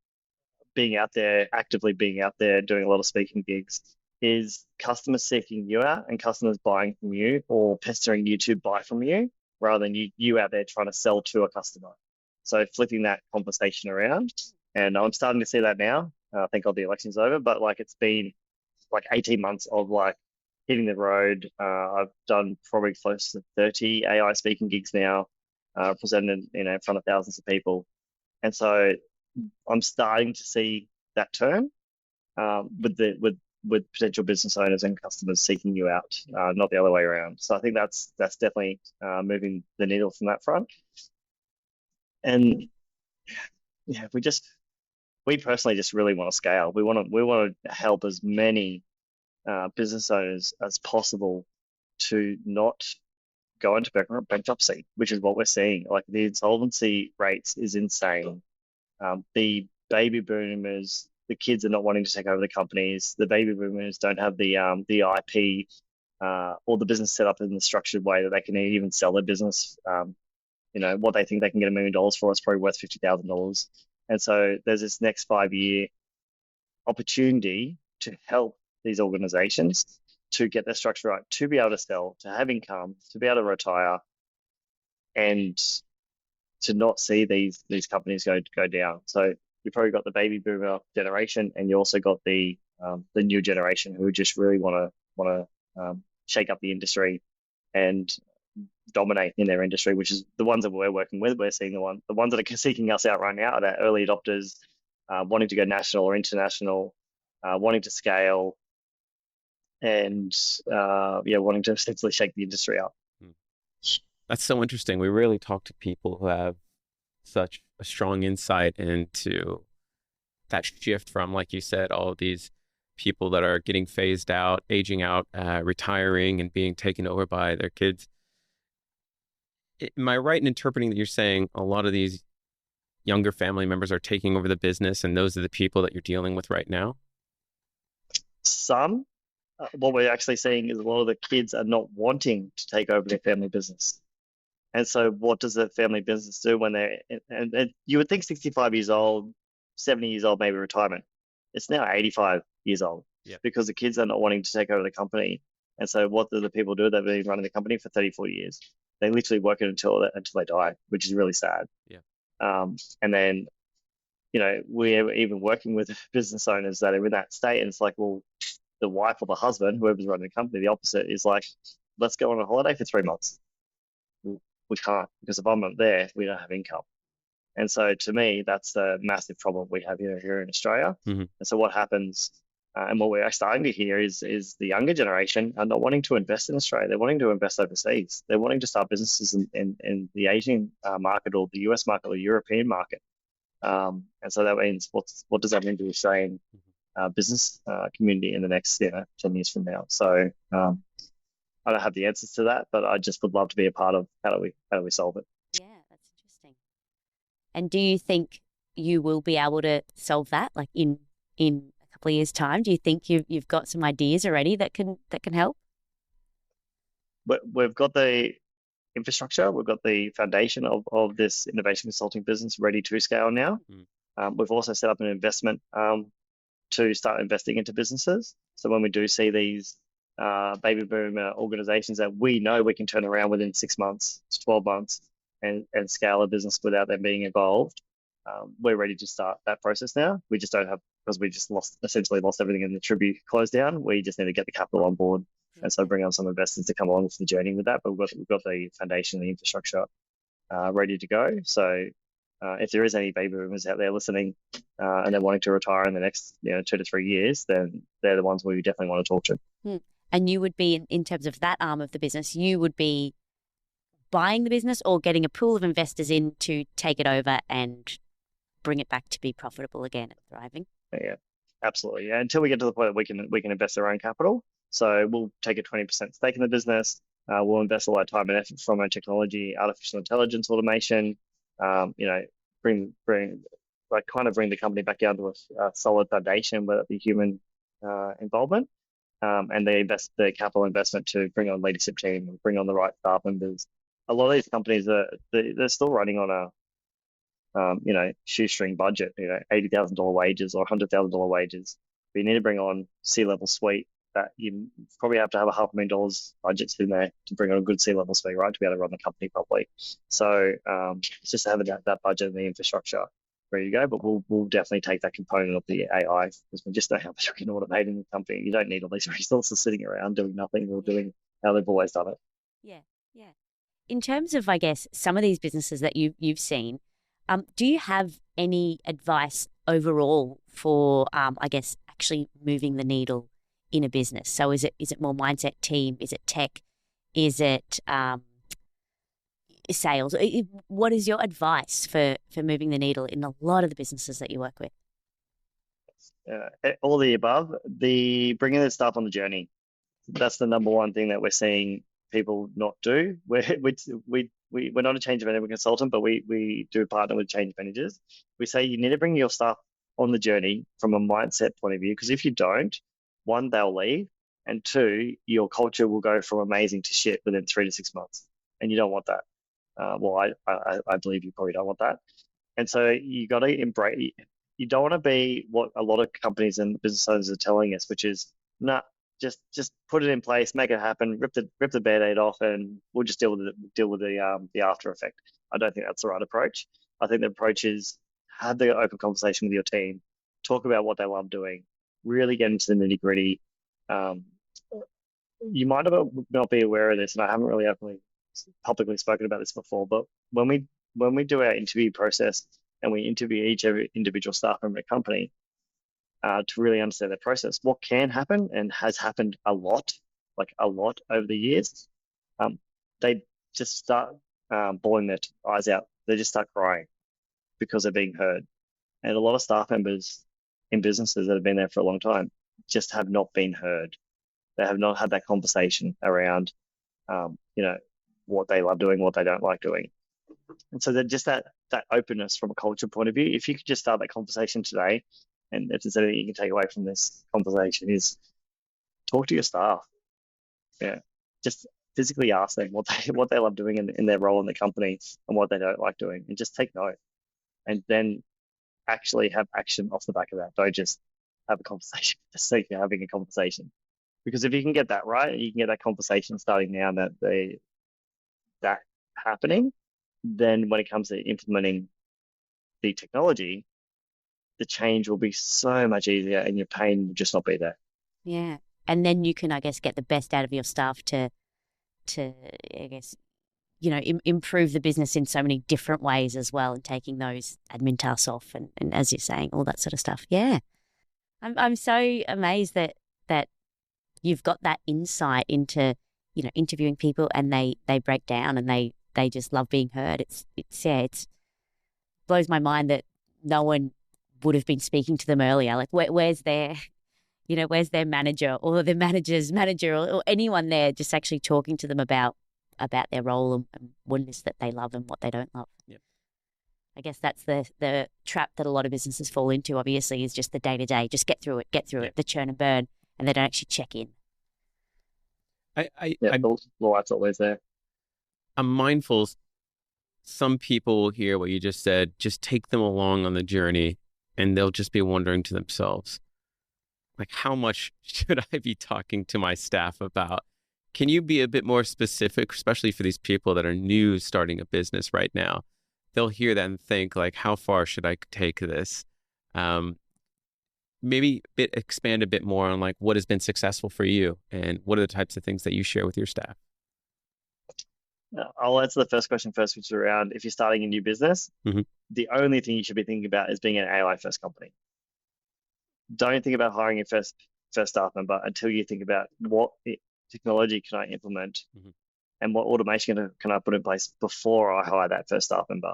Being out there, actively being out there, doing a lot of speaking gigs, is customers seeking you out and customers buying from you or pestering you to buy from you rather than you out there trying to sell to a customer. So flipping that conversation around. And I'm starting to see that now. Thank God the election's over, but like it's been like 18 months of like hitting the road. I've done probably close to 30 AI speaking gigs now, presented in front of thousands of people. And so I'm starting to see that turn with potential business owners and customers seeking you out, not the other way around. So I think that's definitely moving the needle from that front. And yeah, we personally just really want to scale. We want to help as many business owners as possible to not go into bankruptcy, which is what we're seeing. Like the insolvency rates is insane. The baby boomers, the kids are not wanting to take over the companies. The baby boomers don't have the IP or the business set up in the structured way that they can even sell their business. What they think they can get $1 million for is probably worth $50,000. And so there's this next 5-year opportunity to help these organizations to get their structure right, to be able to sell, to have income, to be able to retire, and to not see these companies go down. So you probably got the baby boomer generation, and you also got the new generation who just really want to shake up the industry and dominate in their industry, which is the ones that we're working with. We're seeing the ones that are seeking us out right now are the early adopters, wanting to go national or international, wanting to scale, and wanting to essentially shake the industry up. That's so interesting. We really talk to people who have such a strong insight into that shift from, like you said, all of these people that are getting phased out, aging out, retiring, and being taken over by their kids. Am I right in interpreting that you're saying a lot of these younger family members are taking over the business, and those are the people that you're dealing with right now? Some. What we're actually seeing is a lot of the kids are not wanting to take over their family business. And so what does the family business do when they're, and you would think 65 years old, 70 years old, maybe retirement. It's now 85 years old because the kids are not wanting to take over the company. And so what do the people do? They've been running the company for 34 years. They literally work it until they die, which is really sad. Yeah. And then, we're even working with business owners that are in that state. And it's like, well, the wife or the husband, whoever's running the company, the opposite is like, let's go on a holiday for 3 months. We can't, because if I'm not there, we don't have income. And so to me, that's the massive problem we have here in Australia. Mm-hmm. And so what happens, and what we're starting to hear is the younger generation are not wanting to invest in Australia. They're wanting to invest overseas. They're wanting to start businesses in the Asian market or the US market or the European market. And so that means, what does that mean to the Australian business community in the next 10 years from now? So I don't have the answers to that, but I just would love to be a part of how do we solve it. Yeah, that's interesting. And do you think you will be able to solve that, like in a couple of years' time? Do you think you've got some ideas already that can help? But we've got the infrastructure, we've got the foundation of this innovation consulting business ready to scale now. We've also set up an investment to start investing into businesses. So when we do see these baby boom organizations that we know we can turn around within 6 months to 12 months and scale a business without them being involved, we're ready to start that process now. We just don't have, because we just essentially lost everything in the Tribu close down. We just need to get the capital on board. And so bring on some investors to come along with the journey with that. But we've got the foundation, the infrastructure ready to go. So if there is any baby boomers out there listening and they're wanting to retire in the next 2 to 3 years, then they're the ones we definitely want to talk to. And you would be, in terms of that arm of the business, you would be buying the business or getting a pool of investors in to take it over and bring it back to be profitable again and thriving? Yeah, absolutely. Yeah, until we get to the point that we can invest our own capital. So we'll take a 20% stake in the business. We'll invest all our time and effort from our technology, artificial intelligence, automation. Bring like kind of bring the company back down to a solid foundation, whether it be human involvement, and they invest the capital investment to bring on leadership team and bring on the right staff members. A lot of these companies they're still running on a shoestring budget, $80,000 wages or $100,000 wages. But you need to bring on C-level suite that you probably have to have $500,000 budgets in there to bring on a good C-level suite, right, to be able to run the company properly. So it's just having that budget and the infrastructure ready to go. But we'll definitely take that component of the AI because we just know how much we can automate in the company. You don't need all these resources sitting around doing nothing or doing how they've always done it. Yeah. In terms of, I guess, some of these businesses that you've seen, do you have any advice overall for, I guess, actually moving the needle in a business? So is it more mindset, team? Is it tech? Is it sales? What is your advice for moving the needle in a lot of the businesses that you work with? All of the above. The bringing the staff on the journey. That's the number one thing that we're seeing people not do. We're not a change management consultant, but we do partner with change managers. We say you need to bring your staff on the journey from a mindset point of view, because if you don't, one, they'll leave, and two, your culture will go from amazing to shit within 3 to 6 months, and you don't want that. I believe you probably don't want that, and so you got to embrace. You don't want to be what a lot of companies and business owners are telling us, which is just put it in place, make it happen, rip the band-aid off, and we'll just deal with the after effect. I don't think that's the right approach. I think the approach is have the open conversation with your team, talk about what they love doing, really get into the nitty-gritty. You might not be aware of this, and I haven't really publicly spoken about this before, but when we do our interview process and we interview each individual staff member in a company, to really understand their process, what can happen and has happened a lot over the years, they just start bawling their eyes out. They just start crying because they're being heard. And a lot of staff members in businesses that have been there for a long time just have not been heard. They have not had that conversation around, what they love doing, what they don't like doing. And so that just that openness from a culture point of view, if you could just start that conversation today, and if there's anything you can take away from this conversation, is talk to your staff. Yeah, just physically ask them what they love doing in their role in the company and what they don't like doing, and just take note, and then actually have action off the back of that. Don't just have a conversation for the sake of having a conversation, because if you can get that right, you can get that conversation starting now, and that happening, then when it comes to implementing the technology, the change will be so much easier and your pain will just not be there. Yeah. And then you can, I guess, get the best out of your staff to I guess, improve the business in so many different ways as well, and taking those admin tasks off and as you're saying, all that sort of stuff. Yeah. I'm so amazed that you've got that insight into, interviewing people and they break down and they just love being heard. It blows my mind that no one would have been speaking to them earlier. Like where's their manager or the manager's manager or anyone there just actually talking to them about their role and what it is that they love and what they don't love. Yep. I guess that's the trap that a lot of businesses fall into, obviously, is just the day-to-day, just get through it, the churn and burn, and they don't actually check in. The light's always there. I'm mindful some people hear what you just said, just take them along on the journey, and they'll just be wondering to themselves, like, how much should I be talking to my staff about? Can you be a bit more specific, especially for these people that are new starting a business right now? They'll hear that and think, like, how far should I take this? Maybe expand a bit more on, like, what has been successful for you and what are the types of things that you share with your staff? I'll answer the first question first, which is around if you're starting a new business, the only thing you should be thinking about is being an AI first company. Don't think about hiring your first staff member until you think about what technology can I implement and what automation can I put in place before I hire that first staff member.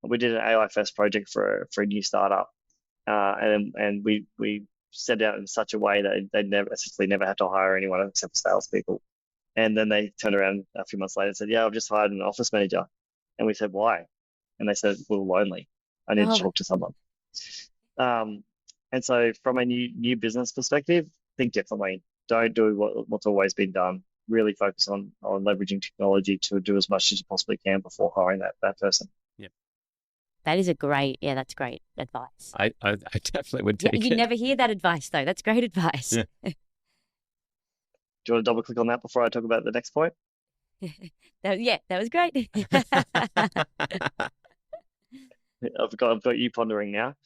We did an AI first project for a new startup, and we set out in such a way that they never had to hire anyone except for salespeople. And then they turned around a few months later and said, "Yeah, I've just hired an office manager." And we said, "Why?" And they said, "We were lonely. I need to talk to someone." And so from a new business perspective, think differently. Don't do what's always been done. Really focus on leveraging technology to do as much as you possibly can before hiring that person. That is that's great advice. I definitely would take You it. never hear that advice though. That's great advice. Yeah. Do you want to double click on that before I talk about the next point? That was great. I've got you pondering now.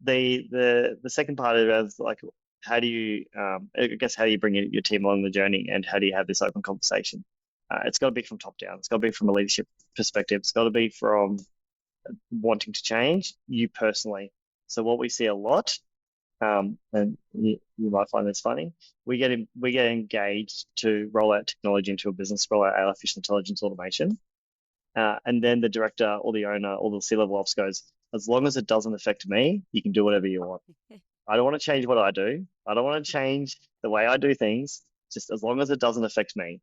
The second part of it is like, how do you how do you bring your team along the journey, and how do you have this open conversation? It's got to be from top down. It's got to be from a leadership perspective. It's got to be from wanting to change you personally. So what we see a lot, and you might find this funny, we get engaged to roll out technology into a business, roll out artificial intelligence automation, and then the director or the owner or the C-level ops goes, as long as it doesn't affect me, you can do whatever you want. I don't want to change what I do. I don't want to change the way I do things, just as long as it doesn't affect me.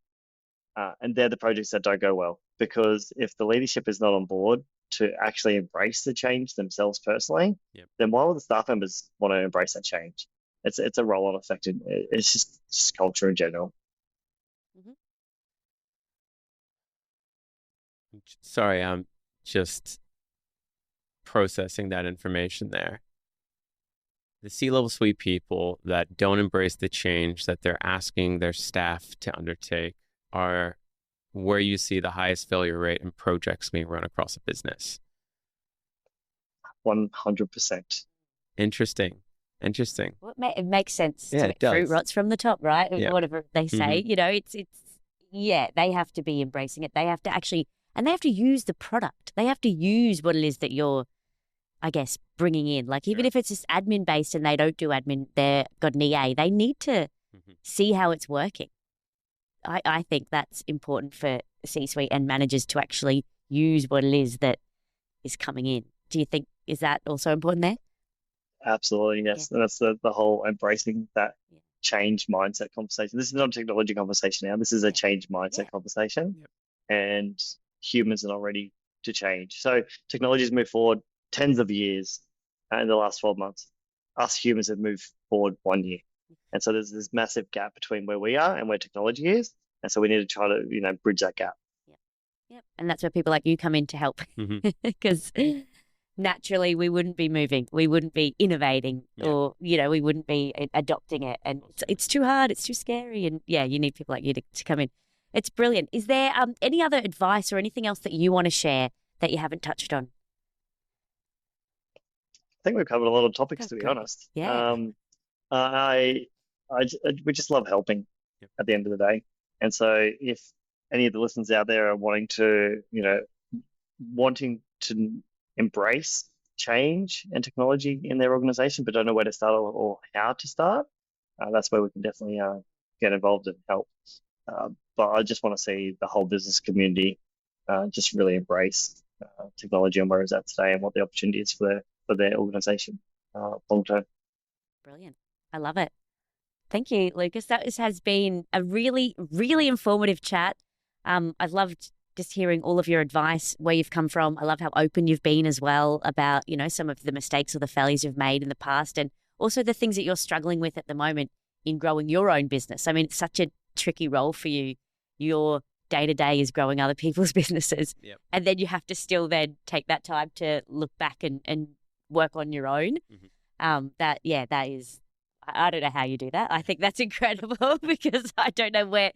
And they're the projects that don't go well, because if the leadership is not on board to actually embrace the change themselves personally, then why would the staff members want to embrace that change? It's a roll-on effect. It's just culture in general. Mhm. Sorry, I'm just processing that information there. The C-level suite people that don't embrace the change that they're asking their staff to undertake are where you see the highest failure rate in projects being run across a business. 100%. Interesting. Well, it makes sense. Yeah, it does. Fruit rots from the top, right? Yeah. Whatever they say, they have to be embracing it. They have to actually, and they have to use the product. They have to use what it is that you're, I guess, bringing in. Like, even if it's just admin based and they don't do admin, they've got an EA, they need to see how it's working. I think that's important for C-suite and managers to actually use what it is that is coming in. Do you think, is that also important there? Absolutely, yes. Yeah. And that's the whole embracing that change mindset conversation. This is not a technology conversation now. This is a change mindset conversation. And humans are not ready to change. So technology has moved forward tens of years in the last 12 months. Us humans have moved forward 1 year. And so there's this massive gap between where we are and where technology is. And so we need to try to, bridge that gap. Yep. And that's where people like you come in to help, because naturally we wouldn't be moving, we wouldn't be innovating, or, we wouldn't be adopting it. And it's too hard, it's too scary. And you need people like you to come in. It's brilliant. Is there any other advice or anything else that you want to share that you haven't touched on? I think we've covered a lot of topics, to be honest. Yeah. We just love helping at the end of the day. And so if any of the listeners out there are wanting to embrace change and technology in their organization, but don't know where to start or how to start, that's where we can definitely get involved and help. But I just want to see the whole business community just really embrace technology and where it's at today and what the opportunity is for their organization long term. Brilliant. I love it. Thank you, Lucas. That has been a really, really informative chat. I've loved just hearing all of your advice, where you've come from. I love how open you've been as well about, some of the mistakes or the failures you've made in the past, and also the things that you're struggling with at the moment in growing your own business. I mean, it's such a tricky role for you. Your day-to-day is growing other people's businesses. And then you have to still then take that time to look back and work on your own. That is, I don't know how you do that. I think that's incredible, because I don't know what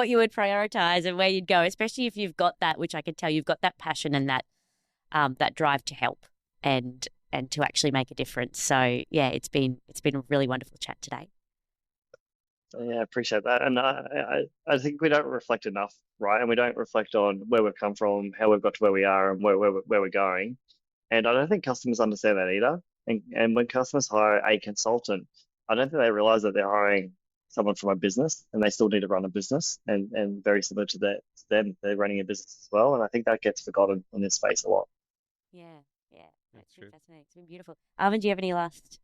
you would prioritize and where you'd go, especially if you've got that, which I can tell you've got that passion and that drive to help and to actually make a difference. So it's been a really wonderful chat today. Yeah, I appreciate that. And I think we don't reflect enough, right? And we don't reflect on where we've come from, how we've got to where we are, and where we're going. And I don't think customers understand that either. And when customers hire a consultant, I don't think they realize that they're hiring someone from a business, and they still need to run a business. And very similar to them, they're running a business as well. And I think that gets forgotten in this space a lot. Yeah. That's true. Fascinating. It's been beautiful. Arvin, do you have any last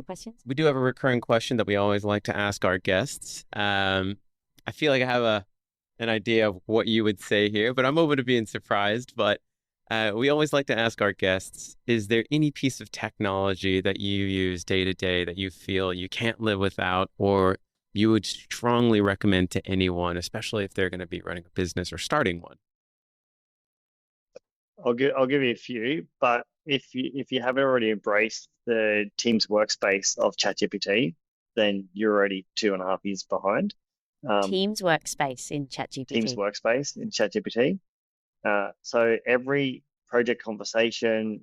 questions? We do have a recurring question that we always like to ask our guests. I feel like I have an idea of what you would say here, but I'm open to being surprised. But We always like to ask our guests, is there any piece of technology that you use day to day that you feel you can't live without, or you would strongly recommend to anyone, especially if they're going to be running a business or starting one? I'll give you a few, but if you haven't already embraced the Teams workspace of ChatGPT, then you're already 2.5 years behind. Teams workspace in Teams ChatGPT. workspace in ChatGPT. So every project conversation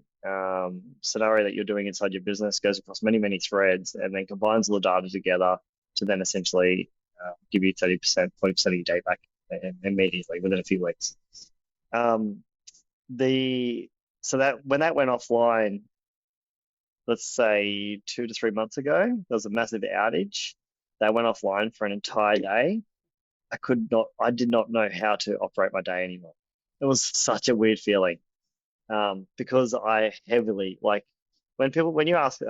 scenario that you're doing inside your business goes across many, many threads and then combines all the data together to then essentially give you 30%, 40% of your day back immediately within a few weeks. So that when that went offline, let's say 2 to 3 months ago, there was a massive outage. That went offline for an entire day. I did not know how to operate my day anymore. It was such a weird feeling because I heavily when you ask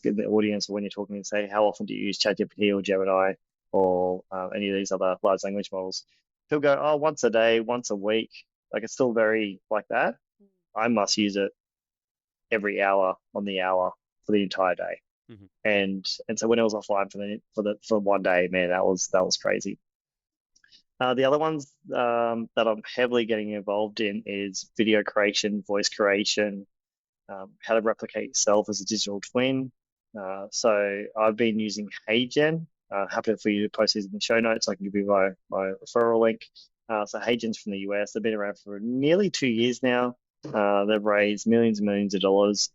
in the audience or when you're talking and say how often do you use ChatGPT or Gemini or any of these other large language models, people go, oh, once a day, once a week. Like it's still very like that. I must use it every hour on the hour for the entire day. Mhm. And so when it was offline for one day, man, that was crazy. The other ones that I'm heavily getting involved in is video creation, voice creation, how to replicate yourself as a digital twin. So I've been using HeyGen. Happy for you to post these in the show notes. I can give you my referral link. So HeyGen's from the US. They've been around for nearly 2 years now. They've raised millions and millions of dollars.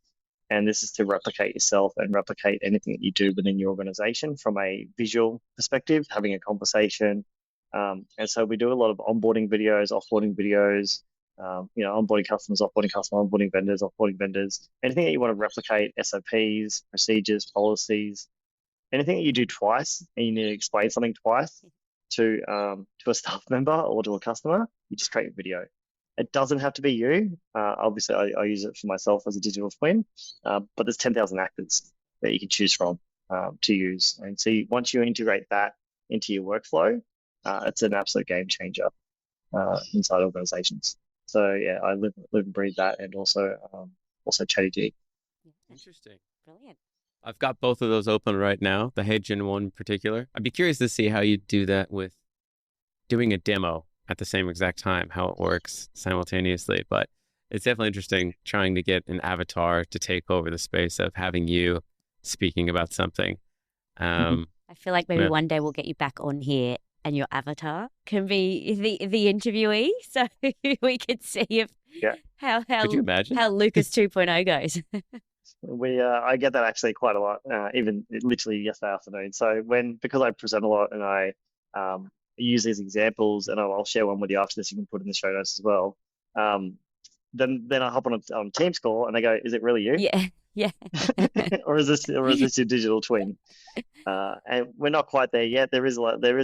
And this is to replicate yourself and replicate anything that you do within your organization from a visual perspective, having a conversation. And so we do a lot of onboarding videos, offboarding videos, onboarding customers, onboarding vendors, anything that you want to replicate, SOPs, procedures, policies, anything that you do twice and you need to explain something twice to a staff member or to a customer, you just create a video. It doesn't have to be you. Obviously, I use it for myself as a digital twin, but there's 10,000 actors that you can choose from to use. And so once you integrate that into your workflow, it's an absolute game changer inside organizations. So yeah, I live and breathe that, and also ChatGPT. Interesting. Brilliant. I've got both of those open right now, the HeyGen one in particular. I'd be curious to see how you do that with doing a demo at the same exact time, how it works simultaneously. But it's definitely interesting trying to get an avatar to take over the space of having you speaking about something. I feel like maybe Yeah. one day we'll get you back on here and your avatar can be the interviewee, so we could see if how Could you imagine? how Lucas 2.0 goes. I get that actually quite a lot, even literally yesterday afternoon. So because I present a lot and I use these examples, and I'll share one with you after this. You can put in the show notes as well. Then I hop on a Teams call and I go, "Is it really you? Yeah. or is this your digital twin?" And we're not quite there yet. There is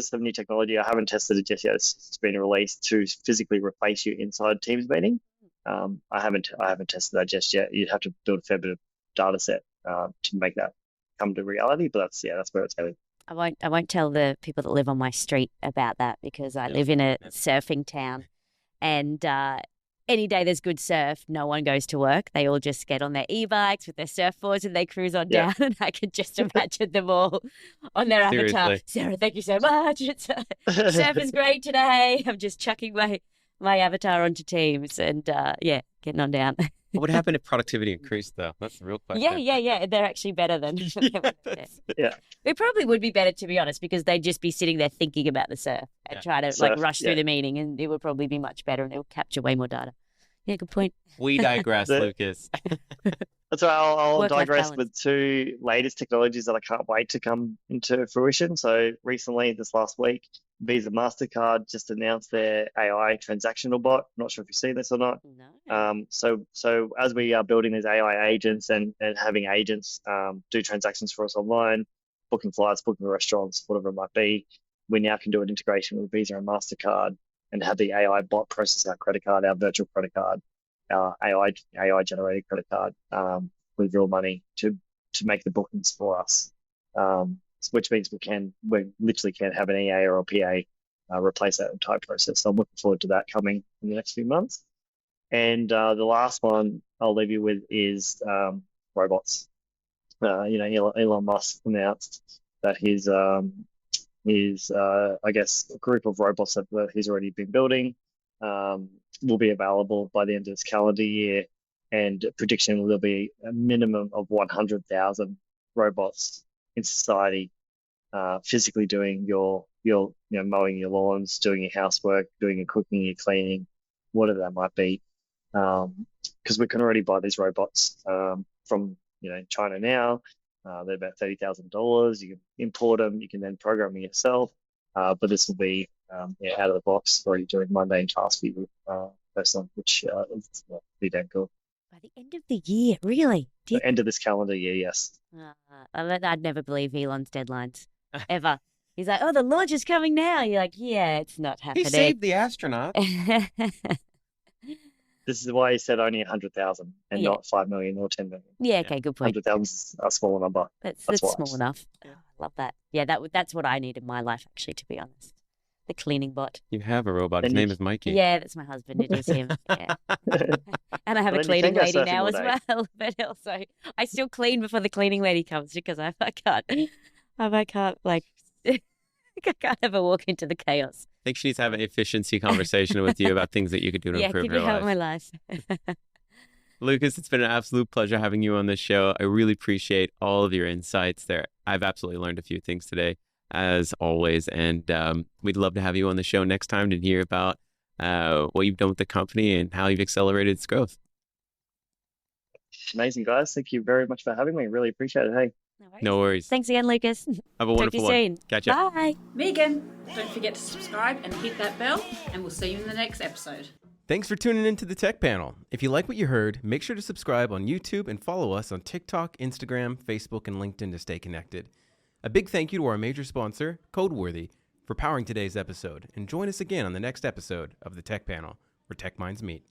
some new technology. I haven't tested it just yet. It's been released to physically replace you inside Teams meeting. I haven't tested that just yet. You'd have to build a fair bit of data set to make that come to reality. But that's where it's headed. I won't tell the people that live on my street about that because I live in a surfing town, and any day there's good surf, no one goes to work. They all just get on their e-bikes with their surfboards and they cruise on down. And I can just imagine them all on their avatar. Seriously. Sarah, thank you so much. Surf is great today. I'm just chucking my avatar onto Teams and getting on down. What would happen if productivity increased, though? That's the real question. Yeah. They're actually better than. Yeah. It probably would be better, to be honest, because they'd just be sitting there thinking about the surf and try to rush through the meeting, and it would probably be much better and it would capture way more data. Yeah, good point. We digress, Lucas. That's why I'll Work-life digress balance. with two latest technologies that I can't wait to come into fruition. So recently, this last week, Visa MasterCard just announced their AI transactional bot. I'm not sure if you've seen this or not. No. So as we are building these AI agents and having agents do transactions for us online, booking flights, booking restaurants, whatever it might be, we now can do an integration with Visa and MasterCard and have the AI bot process our credit card, our virtual credit card, our AI generated credit card with real money to make the bookings for us. Which means we literally can have an EA or a PA replace that entire process. So I'm looking forward to that coming in the next few months. And the last one I'll leave you with is robots. Elon Musk announced that his I guess, group of robots that he's already been building will be available by the end of this calendar year, and prediction will be a minimum of 100,000 robots in society, physically doing your mowing your lawns, doing your housework, doing your cooking, your cleaning, whatever that might be. Because we can already buy these robots from China now. They're about $30,000. You can import them. You can then program them yourself. But this will be out of the box, already doing mundane tasks for you personally, which is pretty damn cool. By the end of the year, really? The end of this calendar year, yes. I'd never believe Elon's deadlines, ever. He's like, oh, the launch is coming now. You're like, yeah, it's not happening. He saved the astronaut. This is why he said only 100,000 and not 5 million or 10 million. Yeah, okay, good point. 100,000 is a smaller number. That's why. small enough. Oh, I love that. Yeah, that's what I need in my life, actually, to be honest. The cleaning bot. You have a robot. His name is Mikey. Yeah, that's my husband. It is him. Yeah. And I have a Well, then you cleaning can go lady surfing now all as day. well. But also, I still clean before the cleaning lady comes because I can't like, I can't ever walk into the chaos. I think she needs to have an efficiency conversation with you about things that you could do to Yeah, improve can your you help life. my life? Lucas, it's been an absolute pleasure having you on this show. I really appreciate all of your insights there. I've absolutely learned a few things today, as always, and we'd love to have you on the show next time to hear about what you've done with the company and how you've accelerated its growth. Amazing, guys. Thank you very much for having me. Really appreciate it. Hey. No worries. Thanks again, Lucas. Have a Talk to wonderful you one. soon. Catch ya. Bye. Megan, don't forget to subscribe and hit that bell, and we'll see you in the next episode. Thanks for tuning into the Tech Panel. If you like what you heard, make sure to subscribe on YouTube and follow us on TikTok, Instagram, Facebook, and LinkedIn to stay connected. A big thank you to our major sponsor, Codeworthy, for powering today's episode, and join us again on the next episode of the Tech Panel, where tech minds meet.